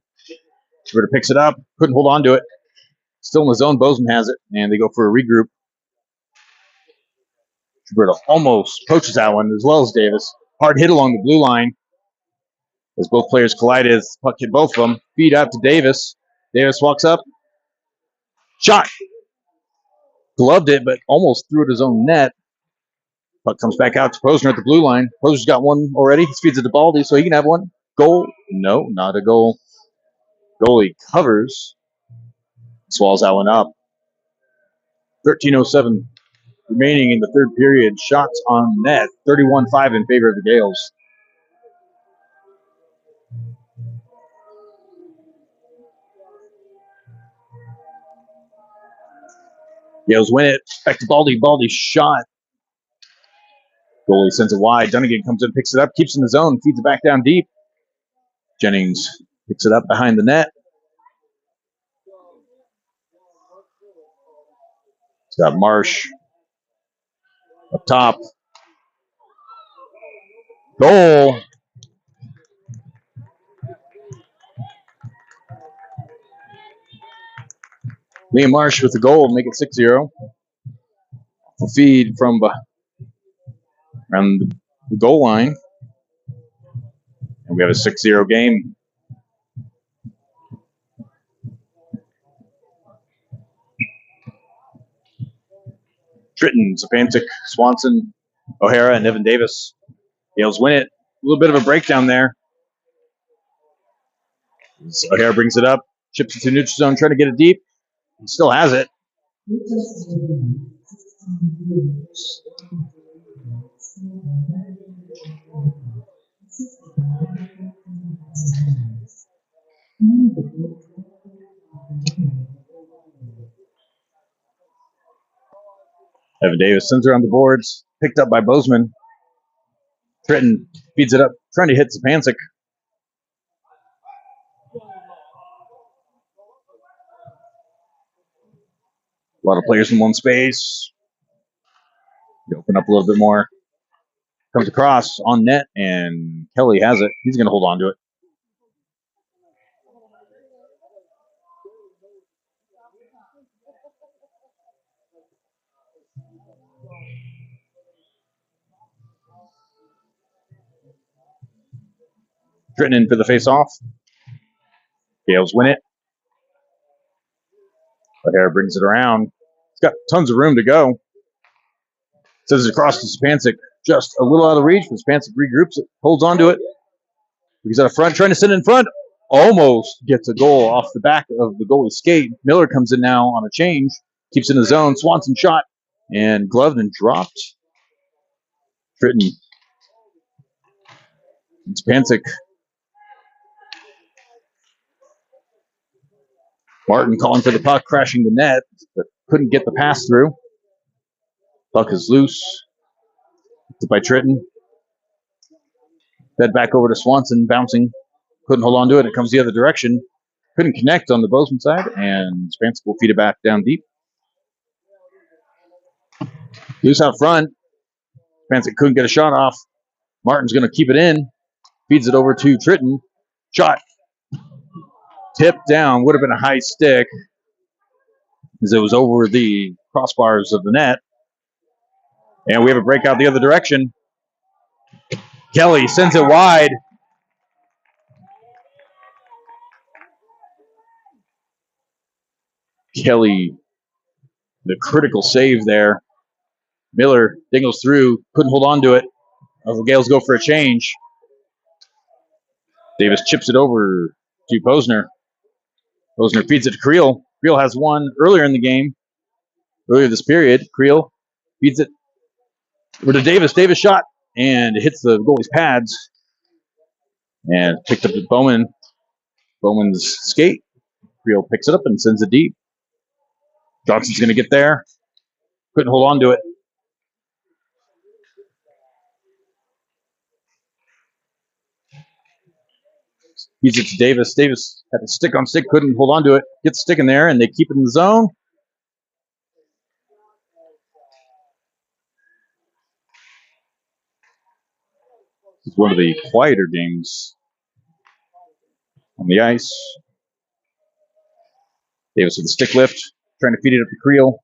Schiberta picks it up, couldn't hold on to it. Still in the zone, Bozeman has it, and they go for a regroup. Schiberta almost poaches that one, as well as Davis. Hard hit along the blue line as both players collided. Puck hit both of them. Feed out to Davis. Davis walks up. Shot. Gloved it, but almost threw it his own net. Puck comes back out to Posner at the blue line. Posner's got one already. He feeds it to Baldy, so he can have one. Goal? No, not a goal. Goalie covers. Swallows that one up. 13:07 remaining in the third period. Shots on net. 31-5 in favor of the Gales. Gales win it. Back to Baldy. Baldy shot. Goalie sends it wide. Dunnigan comes in, picks it up, keeps it in the zone, feeds it back down deep. Jennings picks it up behind the net. It's got Marsh up top. Goal. Liam Marsh with the goal, make it 6-0. The feed from around the goal line. And we have a 6-0 game. Tritton, Zapancic, Swanson, O'Hara, and Evan Davis. Gales win it. A little bit of a breakdown there. O'Hara brings it up, chips it to neutral zone, trying to get it deep. He still has it. Evan Davis sends her on the boards, picked up by Bozeman. Tritton feeds it up, trying to hit Zapancic. A lot of players in one space. You open up a little bit more. Comes across on net, and Kelly has it. He's going to hold on to it. Tritton in for the face-off. Gales win it. O'Hara brings it around. He's got tons of room to go. Sends it across to Zapancic. Just a little out of reach, but Zapancic regroups it, holds on to it. He's out front, trying to send it in front. Almost gets a goal off the back of the goalie's skate. Miller comes in now on a change. Keeps in the zone. Swanson shot. And gloved and dropped. Tritton. And Zapancic. Martin calling for the puck, crashing the net, but couldn't get the pass through. Puck is loose. Picked up by Tritton. Fed back over to Swanson, bouncing. Couldn't hold on to it. It comes the other direction. Couldn't connect on the Bozeman side, and Zapancic will feed it back down deep. Loose out front. Zapancic couldn't get a shot off. Martin's going to keep it in. Feeds it over to Tritton. Shot. Tipped down. Would have been a high stick as it was over the crossbars of the net. And we have a breakout the other direction. Kelly sends it wide. Kelly, the critical save there. Miller dingles through, couldn't hold on to it. The Gales go for a change. Davis chips it over to Posner. Posner feeds it to Creel. Creel has one earlier in the game, earlier this period. Creel feeds it over to Davis. Davis shot and hits the goalie's pads and picked up at Bowman. Bowman's skate. Creel picks it up and sends it deep. Johnson's going to get there. Couldn't hold on to it. Feeds it to Davis. Davis had a stick on stick, couldn't hold on to it. Gets the stick in there, and they keep it in the zone. It's one of the quieter games on the ice. Davis with a stick lift, trying to feed it up to Creel,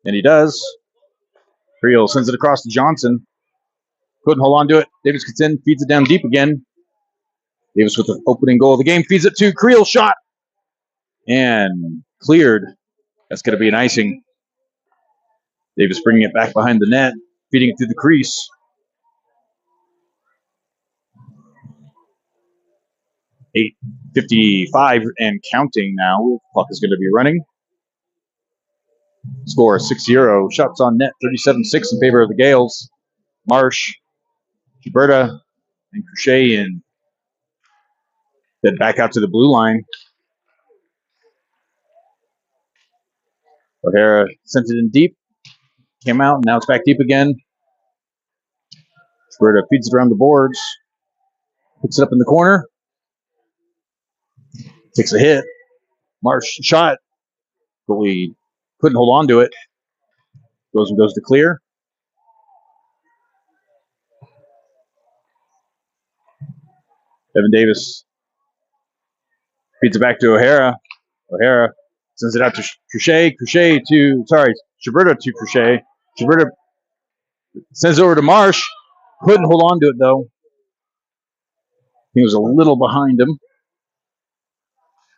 and he does. Creel sends it across to Johnson. Couldn't hold on to it. Davis gets in, feeds it down deep again. Davis with the opening goal of the game, feeds it to Creel, shot, and cleared. That's going to be an icing. Davis bringing it back behind the net, feeding it through the crease. .855 and counting now. Puck is going to be running. Score 6-0. Shots on net 37-6 in favor of the Gales. Marsh, Gilberta, and Crochet in. Then back out to the blue line. O'Hara sent it in deep. Came out, and now it's back deep again. Gilberta feeds it around the boards. Picks it up in the corner. Takes a hit. Marsh shot. Goalie couldn't hold on to it. Goes to clear. Evan Davis feeds it back to O'Hara. O'Hara sends it out to Crochet. Gilberta to Crochet. Gilberta sends it over to Marsh. Couldn't hold on to it, though. He was a little behind him.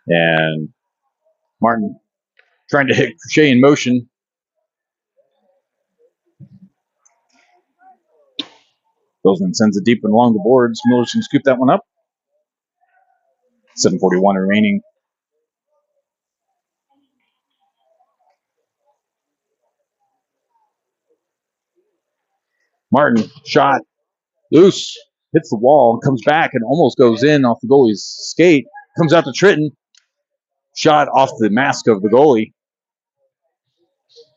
And Martin trying to hit Crochet in motion. Bozeman sends it deep and along the boards. Miller's can scoop that one up. 7:41 remaining. Martin, shot, loose, hits the wall, comes back and almost goes in off the goalie's skate. Comes out to Tritton. Shot off the mask of the goalie.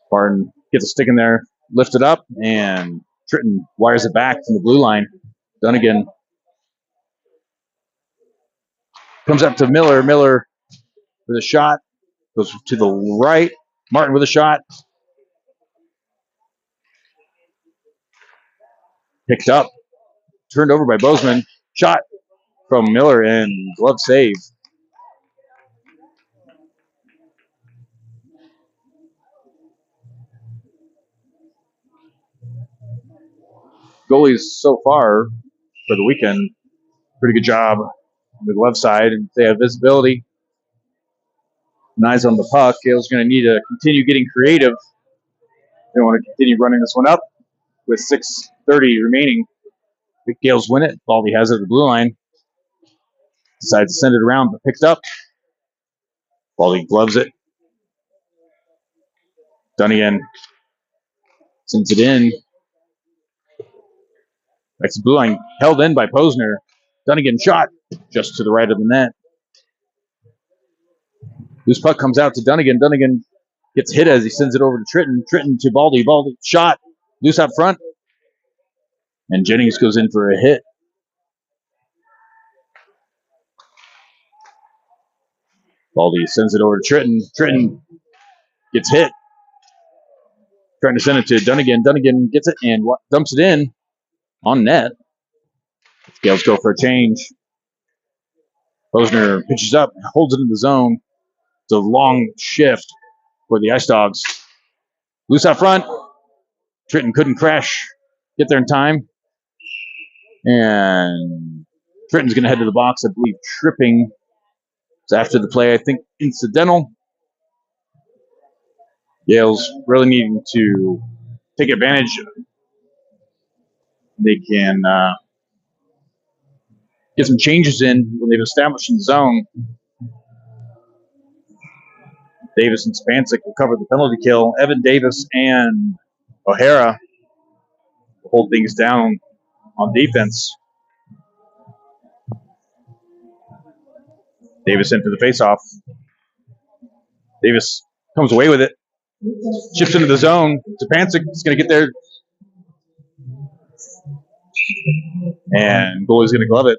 Martin gets a stick in there, lifts it up, and Tritton wires it back from the blue line. Dunnigan comes up to Miller. Miller with a shot. Goes to the right. Martin with a shot. Picked up. Turned over by Bozeman. Shot from Miller and glove save. Goalies so far for the weekend, pretty good job on the glove side. And they have visibility and eyes on the puck. Gale's going to need to continue getting creative. They want to continue running this one up with 6:30 remaining. The Gales win it. Baldy has it at the blue line. Decides to send it around, but picked up. Baldy gloves it. Dunnigan sends it in. That's the blue line held in by Posner. Dunnigan shot just to the right of the net. This puck comes out to Dunnigan. Dunnigan gets hit as he sends it over to Tritton. Tritton to Baldy. Baldy shot. Loose out front. And Jennings goes in for a hit. Baldy sends it over to Tritton. Tritton gets hit. Trying to send it to Dunnigan. Dunnigan gets it and dumps it in on net. Gales go for a change. Posner pitches up, holds it in the zone. It's a long shift for the Ice Dogs. Loose out front. Tritton couldn't crash. Get there in time. And Tritton's going to head to the box, I believe, tripping. It's after the play, I think, incidental. Yale's really needing to take advantage. They can get some changes in when they've established in the zone. Davis and Spancic will cover the penalty kill. Evan Davis and O'Hara will hold things down on defense. Davis into the faceoff. Davis comes away with it. Shifts into the zone. Stepancic is going to get there. And goalie's going to glove it.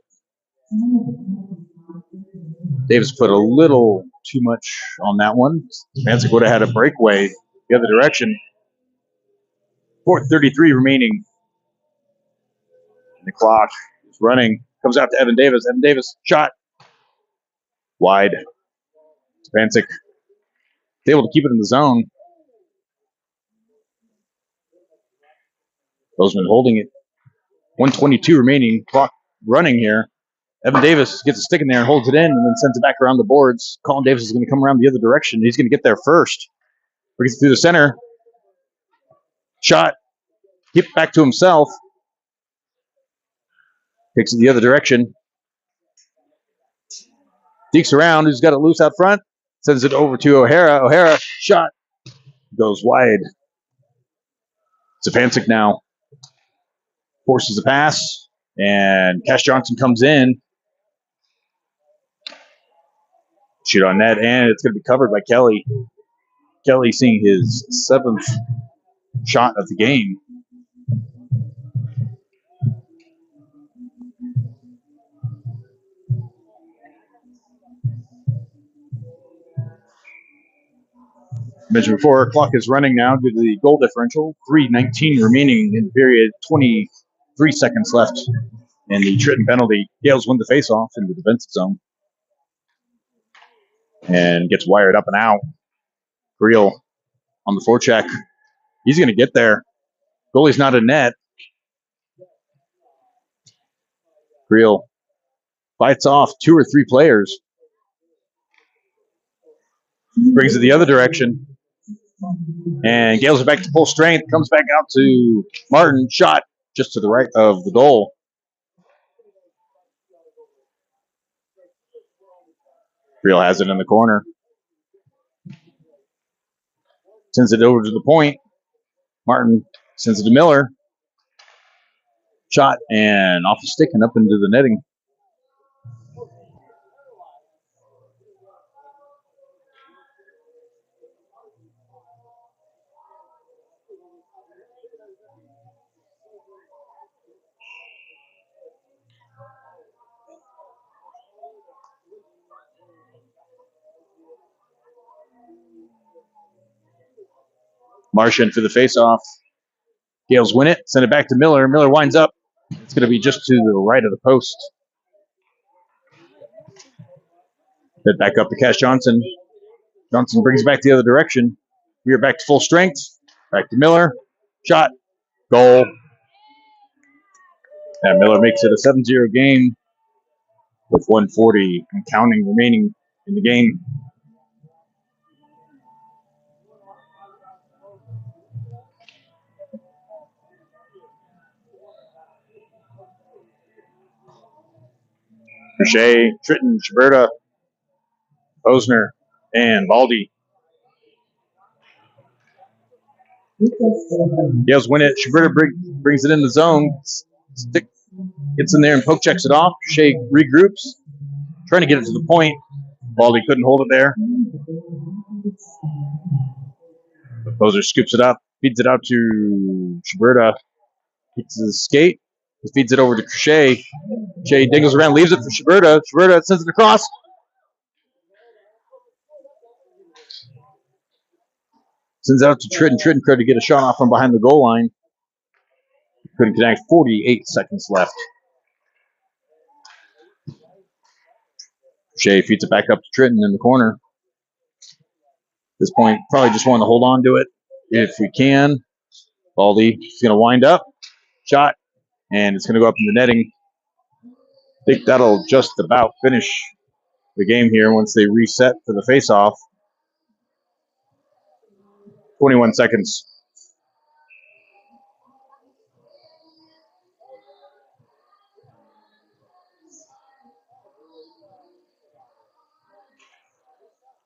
Davis put a little too much on that one. Stepancic would have had a breakaway the other direction. 4:33 remaining. The clock is running. Comes out to Evan Davis. Evan Davis, shot. Wide. Stepancic is able to keep it in the zone. Bozeman holding it. 1:22 remaining. Clock running here. Evan Davis gets a stick in there and holds it in and then sends it back around the boards. Colin Davis is going to come around the other direction. He's going to get there first. Brings it through the center. Shot. Keep it back to himself. Takes it the other direction. Deeks around. He's got it loose out front. Sends it over to O'Hara. O'Hara, shot. Goes wide. Stepancic now forces a pass. And Cash Johnson comes in. Shoot on net. And it's going to be covered by Kelly. Kelly seeing his 7th shot of the game. Mentioned before, clock is running now due to the goal differential. 3:19 remaining in the period. 23 seconds left in the Triton penalty. Gales win the faceoff in the defensive zone. And gets wired up and out. Creel on the forecheck. He's going to get there. Goalie's not in net. Creel fights off 2 or 3 players. Brings it the other direction. And Gales are back to full strength. Comes back out to Martin. Shot just to the right of the goal. Creel has it in the corner. Sends it over to the point. Martin sends it to Miller. Shot and off the stick and up into the netting. Martian for the faceoff. Gales win it. Send it back to Miller. Miller winds up. It's going to be just to the right of the post. Hit back up to Cash Johnson. Johnson brings it back the other direction. We are back to full strength. Back to Miller. Shot. Goal. And Miller makes it a 7-0 game with 1:40 and counting remaining in the game. Crochet, Tritton, Schiberta, Posner, and Baldy. Gales win it. Schiberta brings it in the zone. Stick gets in there and poke checks it off. Crochet regroups, trying to get it to the point. Baldy couldn't hold it there. But Poser scoops it up, feeds it out to Schiberta. Kicks his skate. He feeds it over to Crochet. Crochet dingles around, leaves it for Schiberta. Schiberta sends it across. Sends it out to Tritton. Tritton tried to get a shot off from behind the goal line. Couldn't connect. 48 seconds left. Crochet feeds it back up to Tritton in the corner. At this point, probably just want to hold on to it if we can. Baldy is going to wind up. Shot. And it's going to go up in the netting. I think that'll just about finish the game here once they reset for the faceoff. 21 seconds.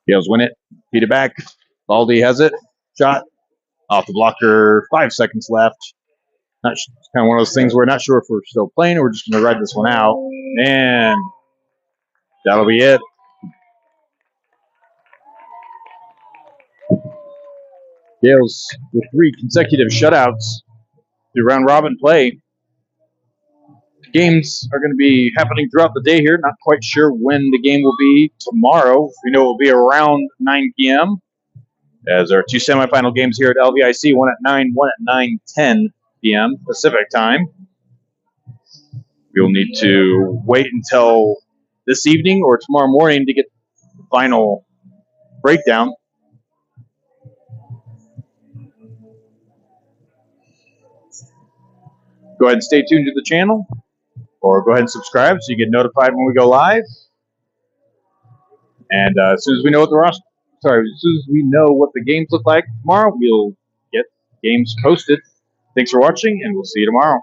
Gales win it. Feed it back. Baldy has it. Shot off the blocker. 5 seconds left. Not kind of one of those things where we're not sure if we're still playing or we're just going to ride this one out. And that'll be it. Gales with 3 consecutive shutouts through round robin play. Games are going to be happening throughout the day here. Not quite sure when the game will be tomorrow. We know it will be around 9 p.m. as our 2 semifinal games here at LVIC, one at 9, one at 9:10 p.m. Pacific time. We'll need to wait until this evening or tomorrow morning to get the final breakdown. Go ahead and stay tuned to the channel, or go ahead and subscribe so you get notified when we go live. And as soon as we know what as soon as we know what the games look like tomorrow, we'll get games posted. Thanks for watching, and we'll see you tomorrow.